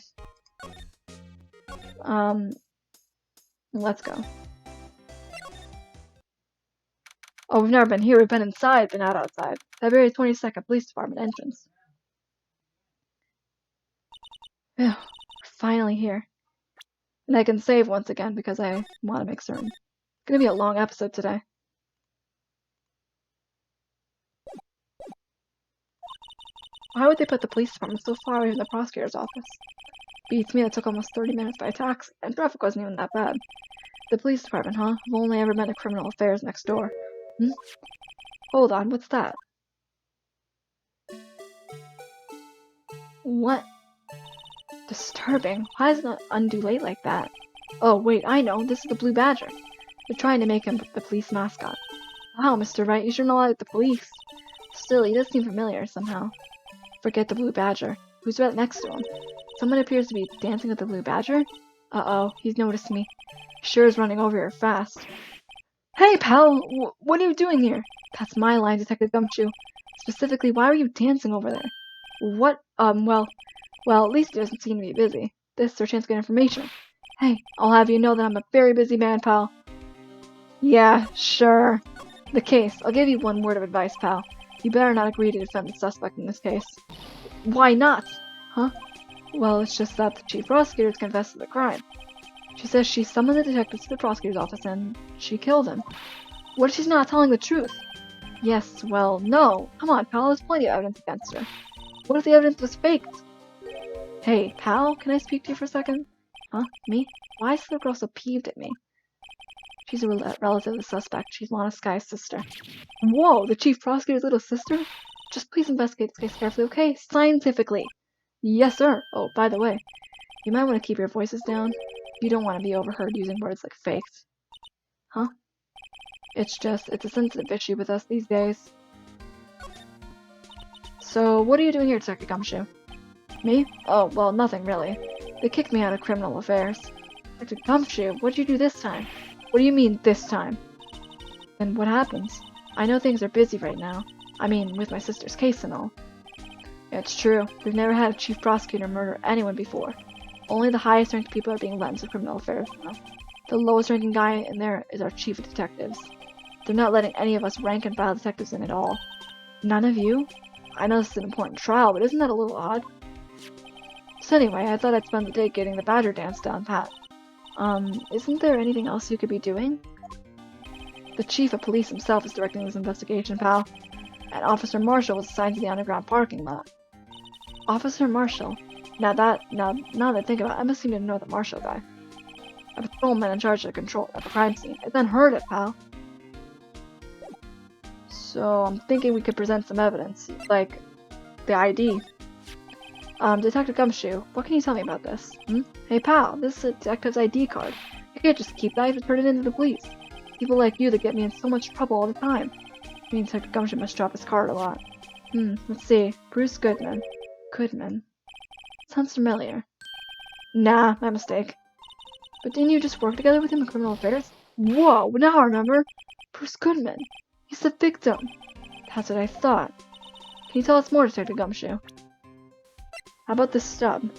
Let's go. Oh, we've never been here. We've been inside, but not outside. February 22nd, police department entrance. Phew, we're finally here. And I can save once again because I want to make certain. It's gonna be a long episode today. Why would they put the police department so far away from the prosecutor's office? Beats me, it took almost 30 minutes by taxi, and traffic wasn't even that bad. The police department, huh? I've only ever been to criminal affairs next door. Hold on, what's that? What? Disturbing. Why is it undulate like that? Oh, wait, I know. This is the Blue Badger. They're trying to make him the police mascot. Wow, Mr. Wright, you sure know like the police. Still, he does seem familiar somehow. Forget the Blue Badger. Who's right next to him? Someone appears to be dancing with the Blue Badger? Uh-oh, he's noticed me. He sure is running over here fast. Hey, pal! What are you doing here? That's my line, Detective Gumshoe. Specifically, why were you dancing over there? What? Well, at least he doesn't seem to be busy. This is our chance to get information. Hey, I'll have you know that I'm a very busy man, pal. Yeah, sure. The case. I'll give you one word of advice, pal. You better not agree to defend the suspect in this case. Why not? Huh? Well, it's just that the chief prosecutor's confessed to the crime. She says she summoned the detectives to the prosecutor's office and she killed him. What if she's not telling the truth? Yes, well, no. Come on, pal, there's plenty of evidence against her. What if the evidence was faked? Hey, pal, can I speak to you for a second? Huh? Me? Why is the girl so peeved at me? She's a relative of the suspect. She's Lana Sky's sister. Whoa, the chief prosecutor's little sister? Just please investigate this case carefully, okay? Scientifically. Yes, sir. Oh, by the way, you might want to keep your voices down. You don't want to be overheard using words like faked. Huh? It's a sensitive issue with us these days. So, what are you doing here, Detective Gumshoe? Me? Oh, well, nothing really. They kicked me out of criminal affairs. Detective Gumshoe, what'd you do this time? What do you mean, this time? Then what happens? I know things are busy right now. I mean, with my sister's case and all. It's true. We've never had a chief prosecutor murder anyone before. Only the highest ranked people are being let into criminal affairs now. The lowest ranking guy in there is our chief of detectives. They're not letting any of us rank and file detectives in at all. None of you? I know this is an important trial, but isn't that a little odd? So anyway, I thought I'd spend the day getting the Badger dance down pat. Isn't there anything else you could be doing? The chief of police himself is directing this investigation, pal. And Officer Marshall was assigned to the underground parking lot. Officer Marshall? Now that I think about it, I must seem to know the Marshall guy. A patrolman in charge of control at the crime scene. It's unheard of, pal. So I'm thinking we could present some evidence, like the ID. Detective Gumshoe, what can you tell me about this? Hey pal, this is a detective's ID card. You can't just keep that, you have to turn it into the police. People like you that get me in so much trouble all the time. I mean, Detective Gumshoe must drop his card a lot. Let's see. Bruce Goodman. Goodman. Sounds familiar. Nah, my mistake. But didn't you just work together with him in criminal affairs? Whoa, now I remember. Bruce Goodman. He's the victim. That's what I thought. Can you tell us more, Detective Gumshoe? How about this stub?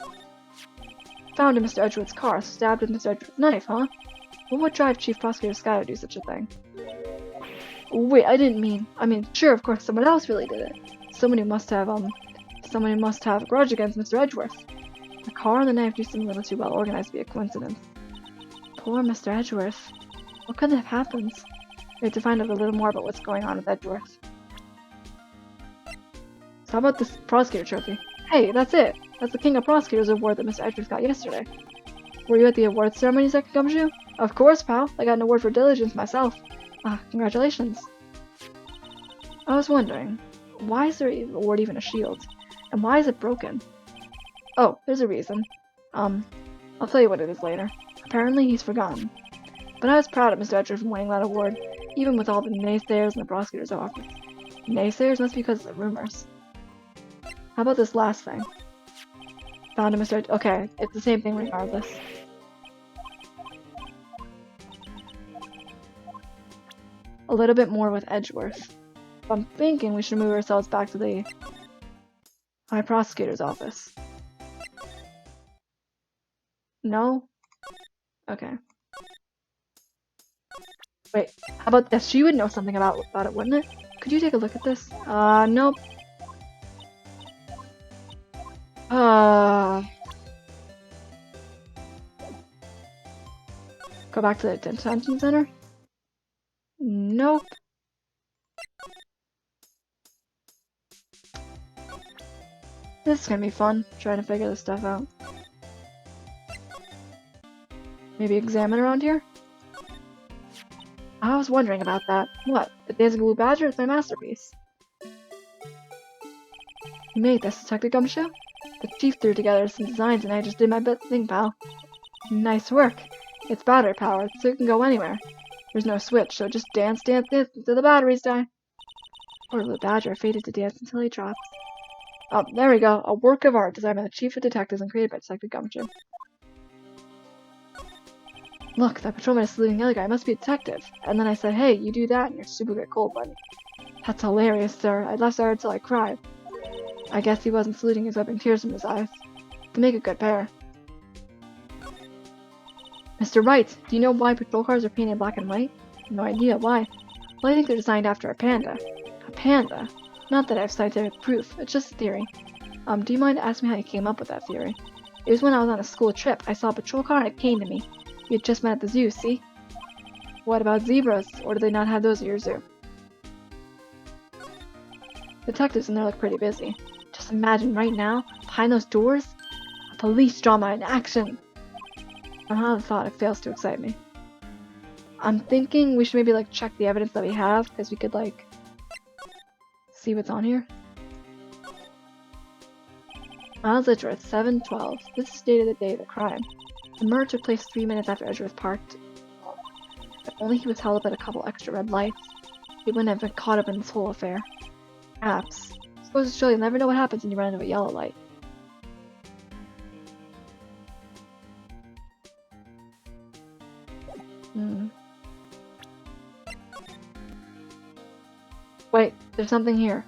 Found in Mr. Edgeworth's car, stabbed with Mr. Edgeworth's knife, huh? What would drive Chief Prosecutor Sky to do such a thing? Wait, I mean, sure, of course, someone else really did it. Somebody must have a grudge against Mr. Edgeworth. The car and the knife do seem a little too well organized to be a coincidence. Poor Mr. Edgeworth. What could have happened? We have to find out a little more about what's going on with Edgeworth. So how about this prosecutor trophy? Hey, that's it! That's the King of Prosecutors award that Mr. Edgeworth got yesterday. Were you at the awards ceremony, Detective Gumshoe? Of course, pal. I got an award for diligence myself. Congratulations. I was wondering, why is the award even a shield? And why is it broken? Oh, there's a reason. I'll tell you what it is later. Apparently he's forgotten. But I was proud of Mr. Edgeworth for winning that award, even with all the naysayers in the prosecutor's office. Naysayers must be because of the rumors. How about this last thing? Found a Mr. Okay, it's the same thing regardless. A little bit more with Edgeworth. I'm thinking we should move ourselves back to the High Prosecutor's office. No? Okay. Wait, how about this? She would know something about it, wouldn't it? Could you take a look at this? Nope. Go back to the detention center? Nope. This is gonna be fun, trying to figure this stuff out. Maybe examine around here? I was wondering about that. What? The Days of Blue Badger is my masterpiece. You made this, Detective Gumshoe? The chief threw together some designs and I just did my best thing, pal. Nice work. It's battery powered, so it can go anywhere. There's no switch, so just dance, dance, dance until the batteries die. Poor Blue Badger faded to dance until he drops. Oh, there we go. A work of art designed by the chief of detectives and created by Detective Gumshoe. Look, that patrolman is saluting the other guy. Must be a detective. And then I said, hey, you do that and your soup will get cold, buddy. That's hilarious, sir. I laughed so hard till I cried. I guess he wasn't saluting, he was wiping tears from his eyes. They make a good pair. Mr. Wright, do you know why patrol cars are painted black and white? No idea. Why? Well, I think they're designed after a panda. A panda? Not that I have scientific proof. It's just a theory. Do you mind asking me how you came up with that theory? It was when I was on a school trip. I saw a patrol car and it came to me. We had just met at the zoo, see? What about zebras? Or do they not have those at your zoo? Detectives in there look pretty busy. Just imagine right now, behind those doors, a police drama in action. Somehow the thought it fails to excite me. I'm thinking we should maybe like check the evidence that we have, because we could like see what's on here. Miles Edgeworth, 7/12. This is dated the day of the crime. The murder took place 3 minutes after Edgeworth parked. If only he was held up at a couple extra red lights, he wouldn't have been caught up in this whole affair. Perhaps. Suppose to show you'll never know what happens when you run into a yellow light. Wait, there's something here.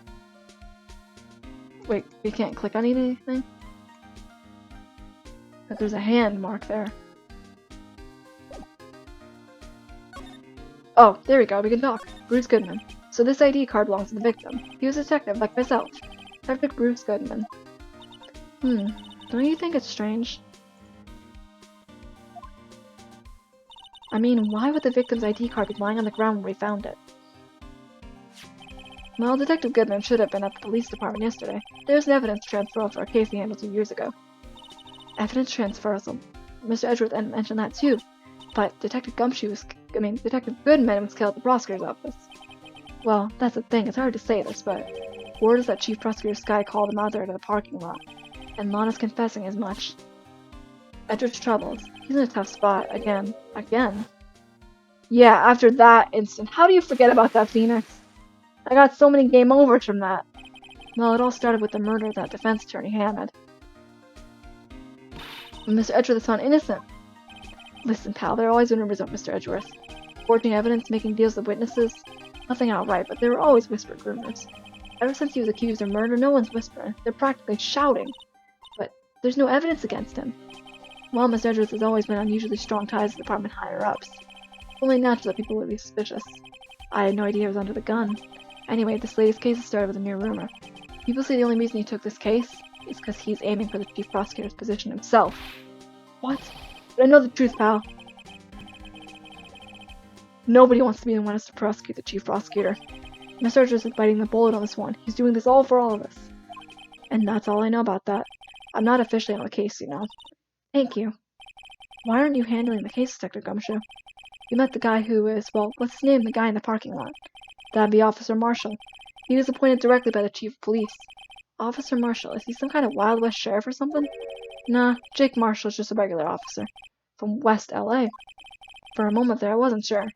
Wait, we can't click on anything? But there's a hand mark there. Oh, there we go, we can talk. Bruce Goodman. So this ID card belongs to the victim. He was a detective, like myself. Detective Bruce Goodman. Don't you think it's strange? I mean, why would the victim's ID card be lying on the ground when we found it? Well, Detective Goodman should have been at the police department yesterday. There's an evidence transferal for a case he handled 2 years ago. Evidence transferal? Mr. Edgeworth mentioned that too. But Detective Detective Goodman was killed at the prosecutor's office. Well, that's the thing, it's hard to say this, but word is that Chief Prosecutor Sky called him out there to the parking lot. And Lana's confessing as much. Edgeworth's troubles. He's in a tough spot, again. Again? Yeah, after that instant. How do you forget about that, Phoenix? I got so many game overs from that. Well, it all started with the murder of that defense attorney, Hammond. Mr. Edgeworth is found innocent. Listen, pal, there are always been rumors about Mr. Edgeworth. Forging evidence, making deals with witnesses. Nothing outright, but there were always whispered rumors. Ever since he was accused of murder, no one's whispering. They're practically shouting. But there's no evidence against him. Well, Mr. Edgeworth has always been unusually strong ties to department higher-ups. It's only natural that people would be suspicious. I had no idea he was under the gun. Anyway, this latest case has started with a new rumor. People say the only reason he took this case is because he's aiming for the chief prosecutor's position himself. What? But I know the truth, pal. Nobody wants to be the one to prosecute the chief prosecutor. Mr. Edgeworth is biting the bullet on this one. He's doing this all for all of us. And that's all I know about that. I'm not officially on the case, you know. Thank you. Why aren't you handling the case, Detective Gumshoe? You met the guy who is, well, what's his name? The guy in the parking lot. That'd be Officer Marshall. He was appointed directly by the Chief of Police. Officer Marshall, is he some kind of Wild West sheriff or something? Nah, Jake Marshall's just a regular officer. From West LA. For a moment there, I wasn't sure.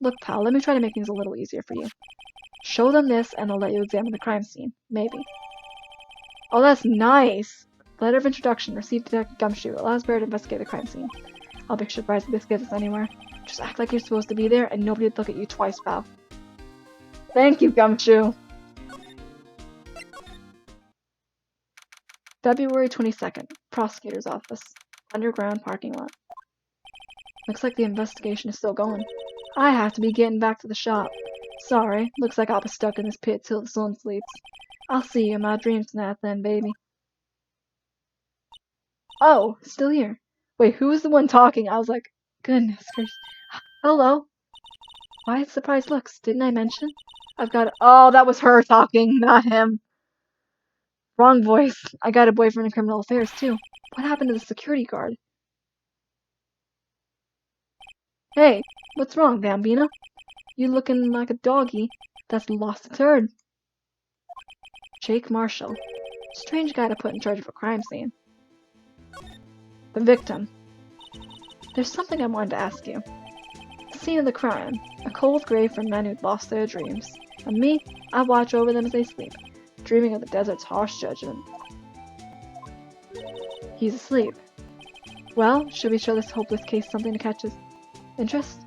Look, pal, let me try to make things a little easier for you. Show them this and they'll let you examine the crime scene. Maybe. Oh, that's nice! Letter of introduction. Received Detective Gumshoe. Allows Bear to investigate the crime scene. I'll be surprised if this gets us anywhere. Just act like you're supposed to be there and nobody would look at you twice, pal. Thank you, Gumshoe! February 22nd. Prosecutor's office. Underground parking lot. Looks like the investigation is still going. I have to be getting back to the shop. Sorry, looks like I'll be stuck in this pit till the sun sleeps. I'll see you in my dreams tonight then, baby. Oh, still here. Wait, who was the one talking? I was like, goodness gracious. Hello? Why surprised looks? Didn't I mention? I've got— Oh, that was her talking, not him. Wrong voice. I got a boyfriend in criminal affairs, too. What happened to the security guard? Hey, what's wrong, Bambina? You looking like a doggy that's lost its herd. Jake Marshall. Strange guy to put in charge of a crime scene. The victim. There's something I wanted to ask you. The scene of the crime. A cold grave for men who'd lost their dreams. And me, I watch over them as they sleep, dreaming of the desert's harsh judgment. He's asleep. Well, should we show this hopeless case something to catch his interest?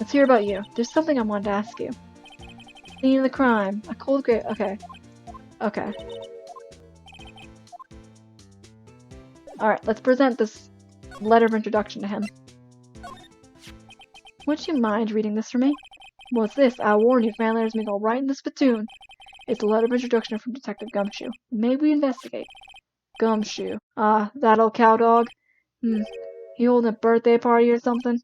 Let's hear about you. There's something I wanted to ask you. Scene of the crime. A cold grave. Okay. Okay. Alright, let's present this letter of introduction to him. Would you mind reading this for me? What's this? I warn you, fan letters may go right in the spittoon. It's a letter of introduction from Detective Gumshoe. May we investigate? Gumshoe. Ah, that old cow dog? He holding a birthday party or something?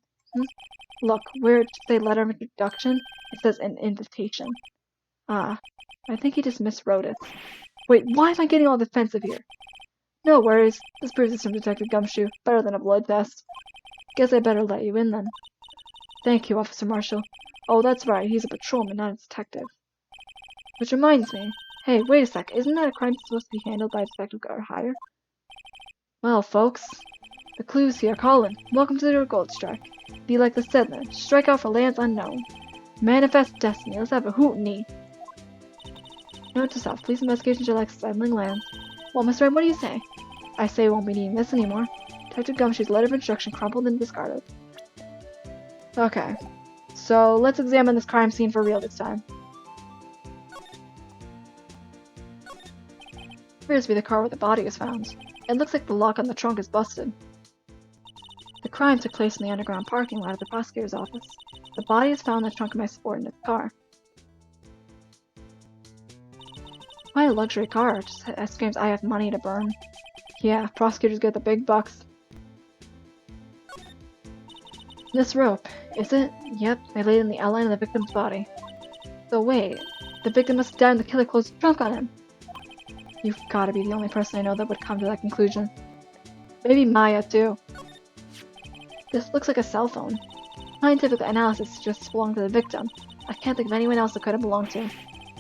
Look, where it say letter of introduction, it says an invitation. Ah, I think he just miswrote it. Wait, why am I getting all defensive here? No worries. This proves it's from Detective Gumshoe. Better than a blood test. Guess I better let you in then. Thank you, Officer Marshall. Oh, that's right. He's a patrolman, not a detective. Which reminds me. Hey, wait a sec. Isn't that a crime supposed to be handled by a detective or higher? Well, folks, the clues here. Colin, welcome to the gold strike. Be like the settler. Strike out for lands unknown. Manifest destiny. Let's have a hootney. Note to self. Police investigations are like settling lands. Well, Mr. Wright, what do you say? I say we won't be needing this anymore. Detective Gumshoe's letter of introduction crumpled and discarded. Okay. So, let's examine this crime scene for real this time. Appears to be the car where the body was found. It looks like the lock on the trunk is busted. The crime took place in the underground parking lot of the prosecutor's office. The body is found in the trunk of my subordinate's car. Quite a luxury car, just screams I have money to burn. Yeah, prosecutors get the big bucks. This rope, is it? Yep, they laid it in the outline of the victim's body. So wait, the victim must have died and the killer closed the trunk on him. You've gotta be the only person I know that would come to that conclusion. Maybe Maya, too. This looks like a cell phone. Scientific analysis suggests it belonged to the victim. I can't think of anyone else it could have belonged to.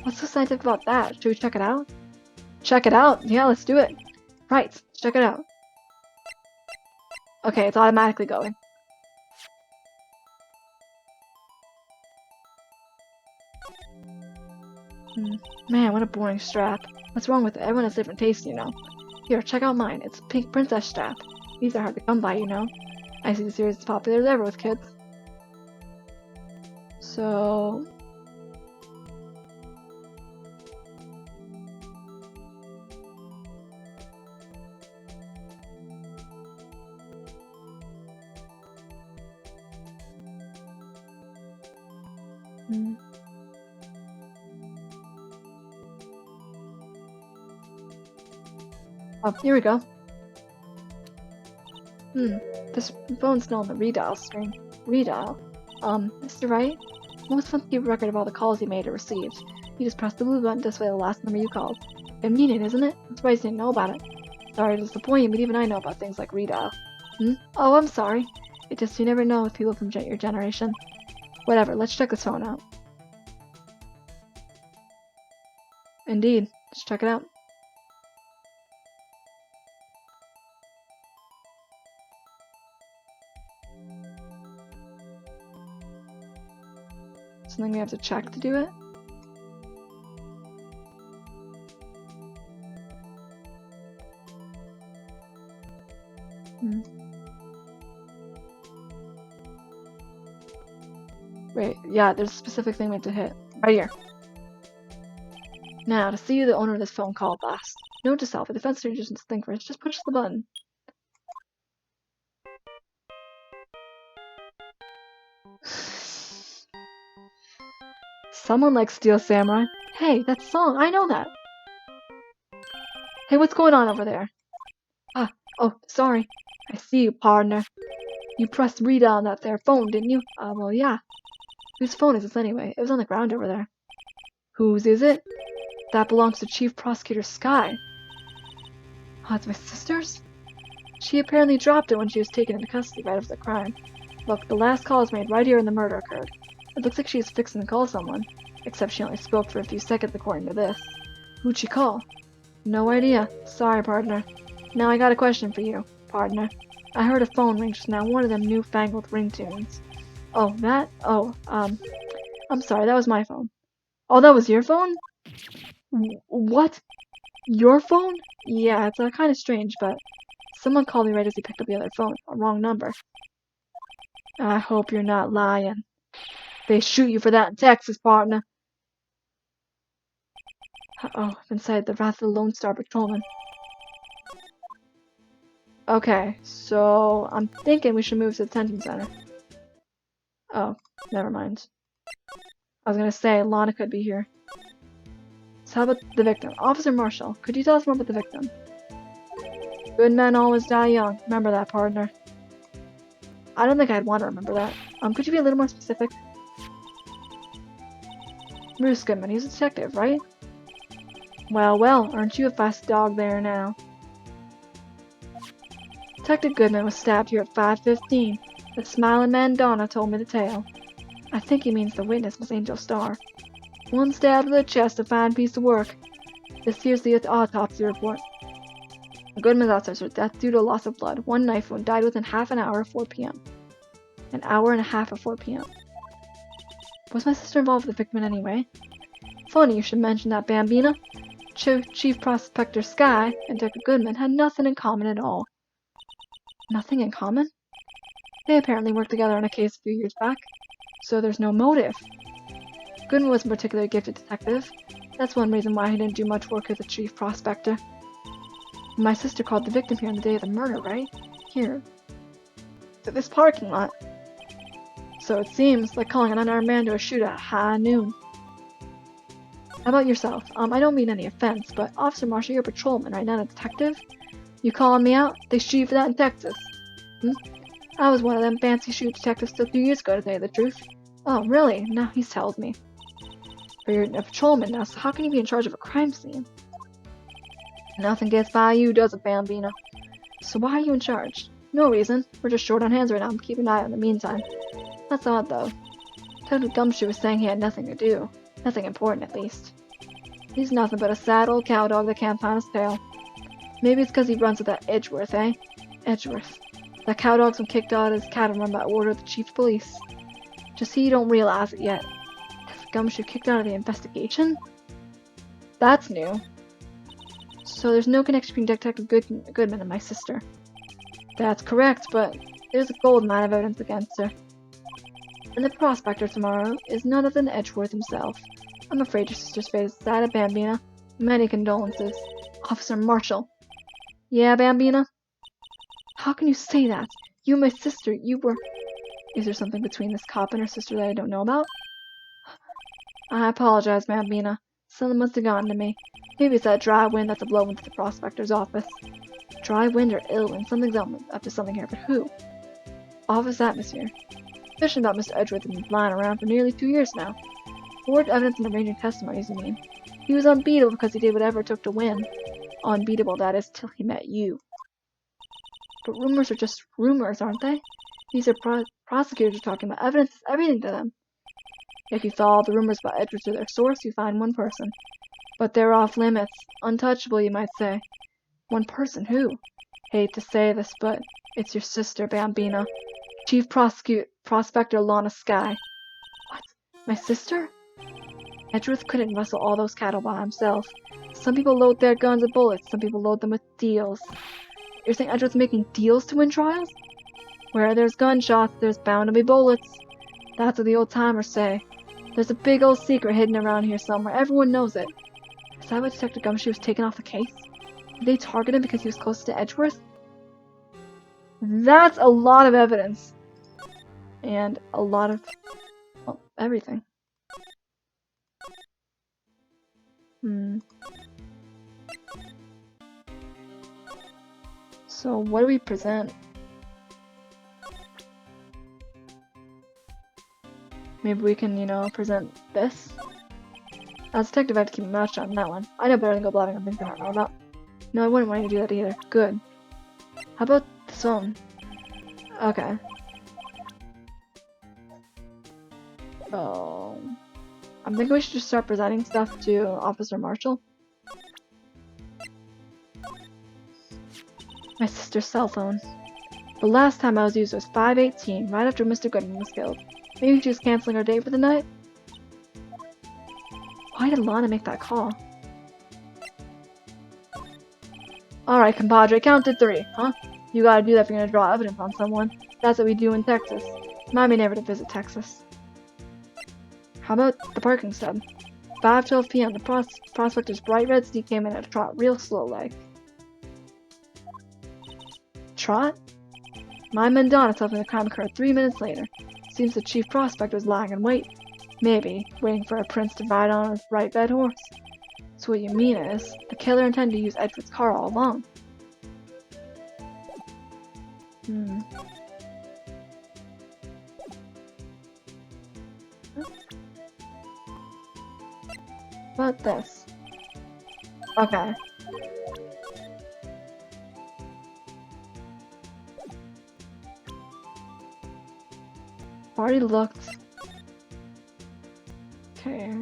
What's so scientific about that? Should we check it out? Check it out? Yeah, let's do it. Right, let's check it out. Okay, it's automatically going. Man, what a boring strap. What's wrong with it? Everyone has different tastes, you know. Here, check out mine. It's a pink princess strap. These are hard to come by, you know. I see the series is popular as ever with kids. So... Oh, here we go. This phone's still on the redial screen. Redial? Mr. Wright? Most phones keep a record of all the calls you made or received. You just press the blue button to display the last number you called. Convenient, isn't it? I'm surprised you didn't know about it. Sorry to disappoint you, but even I know about things like redial. Oh, I'm sorry. It's just you never know with people from your generation. Whatever, let's check this phone out. Indeed, let's check it out. Something we have to check to do it? Wait, yeah, there's a specific thing we have to hit. Right here. Now, to see who the owner of this phone called last. Note to self, if the defense attorney doesn't think first, just push the button. Someone likes Steel Samurai. Hey, that song, I know that. Hey, what's going on over there? Oh, sorry. I see you, partner. You pressed read on that there phone, didn't you? Well, yeah. Whose phone is this anyway? It was on the ground over there. Whose is it? That belongs to Chief Prosecutor Sky. Oh, it's my sister's? She apparently dropped it when she was taken into custody right after the crime. Look, the last call was made right here when the murder occurred. It looks like she was fixing to call someone. Except she only spoke for a few seconds according to this. Who'd she call? No idea. Sorry, partner. Now I got a question for you, partner. I heard a phone ring just now, one of them newfangled ringtones. Oh, that? Oh, I'm sorry, that was my phone. Oh, that was your phone? What? Your phone? Yeah, it's kind of strange, but someone called me right as he picked up the other phone. A wrong number. I hope you're not lying. They shoot you for that in Texas, partner. Uh-oh, inside the Wrath of the Lone Star Patrolman. Okay, so I'm thinking we should move to the detention center. Oh, never mind. I was gonna say, Lana could be here. So how about the victim? Officer Marshall, could you tell us more about the victim? Good men always die young. Remember that, partner. I don't think I'd want to remember that. Could you be a little more specific? Bruce Goodman, he's a detective, right? Well, aren't you a fast dog there now? Detective Goodman was stabbed here at 5:15. The smiling man Donna told me the tale. I think he means the witness, Miss Angel Starr. One stab to the chest, a fine piece of work. This here's the autopsy report. Goodman's autopsy was death due to loss of blood. One knife wound, died within half an hour of 4 p.m. An hour and a half of 4 p.m. Was my sister involved with the victim in any way? Funny you should mention that, Bambina. Chief Prospector Sky and Detective Goodman had nothing in common at all. Nothing in common? They apparently worked together on a case a few years back, so there's no motive. Goodman wasn't a particularly gifted detective. That's one reason why he didn't do much work as a chief prospector. My sister called the victim here on the day of the murder, right? Here. To this parking lot. So it seems like calling an unarmed man to a shootout at high noon. How about yourself? I don't mean any offense, but Officer Marshall, you're a patrolman, right? Not a detective? You calling me out? They shoot you for that in Texas. I was one of them fancy shoot detectives till 2 years ago, to tell you the truth. Oh, really? Now he tells me. But you're a patrolman now, so how can you be in charge of a crime scene? Nothing gets by you, does it, Bambino? So why are you in charge? No reason. We're just short on hands right now. I'm keeping an eye on the meantime. That's odd, though. Detective Gumshoe was saying he had nothing to do. Nothing important, at least. He's nothing but a sad old cowdog that can't find his tail. Maybe it's because he runs with that Edgeworth, eh? Edgeworth. That cowdog's been kicked out of his cattle run by order of the chief of police. Just so you don't realize it yet. Gumshoe kicked out of the investigation? That's new. So there's no connection between Detective Goodman and my sister. That's correct, but there's a gold mine of evidence against her. And the prospector tomorrow is none other than Edgeworth himself. I'm afraid your sister's fate is sad at Bambina. Many condolences. Officer Marshall. Yeah, Bambina? How can you say that? You and my sister, you were... Is there something between this cop and her sister that I don't know about? I apologize, Bambina. Something must have gotten to me. Maybe it's that dry wind that's a blow into the prospector's office. Dry wind or ill wind, something's up to something here, but who? Office atmosphere. Suspicion about Mr. Edgeworth has been flying around for nearly 2 years now. Forged evidence and arranging testimonies, you mean. He was unbeatable because he did whatever it took to win. Unbeatable, that is, till he met you. But rumors are just rumors, aren't they? These are prosecutors talking about evidence is everything to them. If you follow the rumors about Edgeworth to their source, you find one person. But they're off limits. Untouchable, you might say. One person, who? Hate to say this, but it's your sister, Bambina. Chief Prospector Lana Sky. What? My sister? Edgeworth couldn't rustle all those cattle by himself. Some people load their guns with bullets, some people load them with deals. You're saying Edgeworth's making deals to win trials? Where there's gunshots, there's bound to be bullets. That's what the old timers say. There's a big old secret hidden around here somewhere. Everyone knows it. Is that why Detective Gumshoe was taken off the case? Did they target him because he was close to Edgeworth? That's a lot of evidence. And a lot of, well, everything. So what do we present? Maybe we can, present this? As a detective, I have to keep my mouth shut on that one. I know better than go blabbing on things I don't know about. No, I wouldn't want you to do that either. Good. How about this one? Okay. Oh. I'm thinking we should just start presenting stuff to Officer Marshall. My sister's cell phone. The last time I was used was 5/18, right after Mr. Goodman was killed. Maybe she was canceling her date for the night? Why did Lana make that call? Alright, compadre, count to 3, huh? You gotta do that if you're gonna draw evidence on someone. That's what we do in Texas. Remind me never to visit Texas. How about the parking stub? 5:12 p.m. The prospector's bright red steed came in at a trot real slow like. Trot? My Madonna tells me the crime occurred 3 minutes later. Seems the chief prospector was lying in wait. Maybe, waiting for a prince to ride on his bright red horse. So what you mean is, the killer intended to use Edgeworth's car all along. What about this? Okay. Already looked. Okay.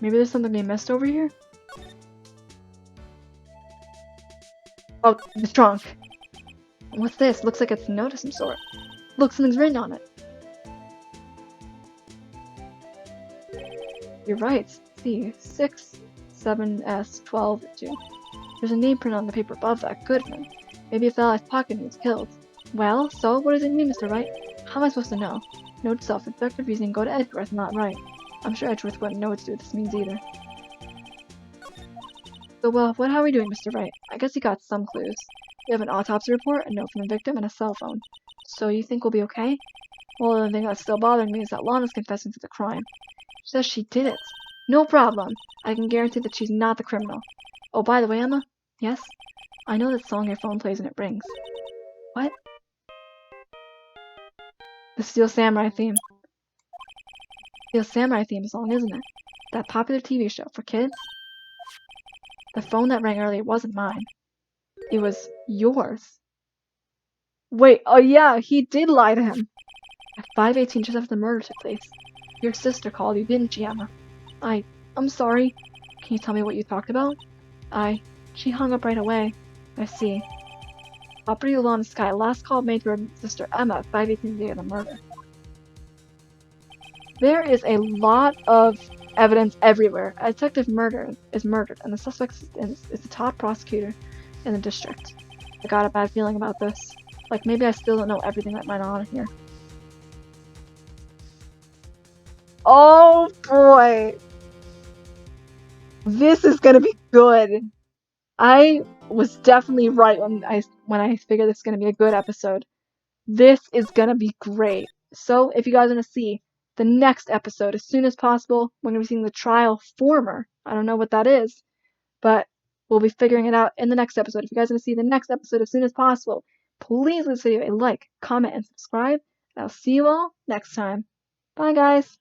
Maybe there's something they missed over here? Oh, the trunk. What's this? Looks like it's a note of some sort. Look, something's written on it. You're right. See, 6-7S-12-2. There's a name printed on the paper above that. Goodman. Maybe it fell out of his pocket and he was killed. Well, so what does it mean, Mr. Wright? How am I supposed to know? Note self, deductive reasoning, go to Edgeworth, not Wright. I'm sure Edgeworth wouldn't know what to do what this means either. So, well, how are we doing, Mr. Wright? I guess he got some clues. We have an autopsy report, a note from the victim, and a cell phone. So you think we'll be okay? Well, the only thing that's still bothering me is that Lana's confessing to the crime. She says she did it. No problem. I can guarantee that she's not the criminal. Oh, by the way, Emma? Yes? I know that song your phone plays when it rings. What? The Steel Samurai theme. Steel Samurai theme song, isn't it? That popular TV show for kids? The phone that rang earlier wasn't mine. It was yours. Wait, oh yeah, he did lie to him. At 5:18, just after the murder took place. Your sister called you, didn't she, Emma? I'm sorry. Can you tell me what you talked about? She hung up right away. I see. Property Lawn Sky, last call made to her sister Emma at 5:18 the day of the murder. There is a lot of evidence everywhere. A detective is murdered, and the suspect is the top prosecutor in the district. I got a bad feeling about this. Like, maybe I still don't know everything that went on here. Oh boy! This is gonna be good! I was definitely right when I figured this is gonna be a good episode. This is gonna be great. So, if you guys want to see the next episode as soon as possible, we're gonna be seeing the trial former. I don't know what that is, but we'll be figuring it out in the next episode. If you guys want to see the next episode as soon as possible, please leave this video a like, comment, and subscribe. And I'll see you all next time. Bye, guys!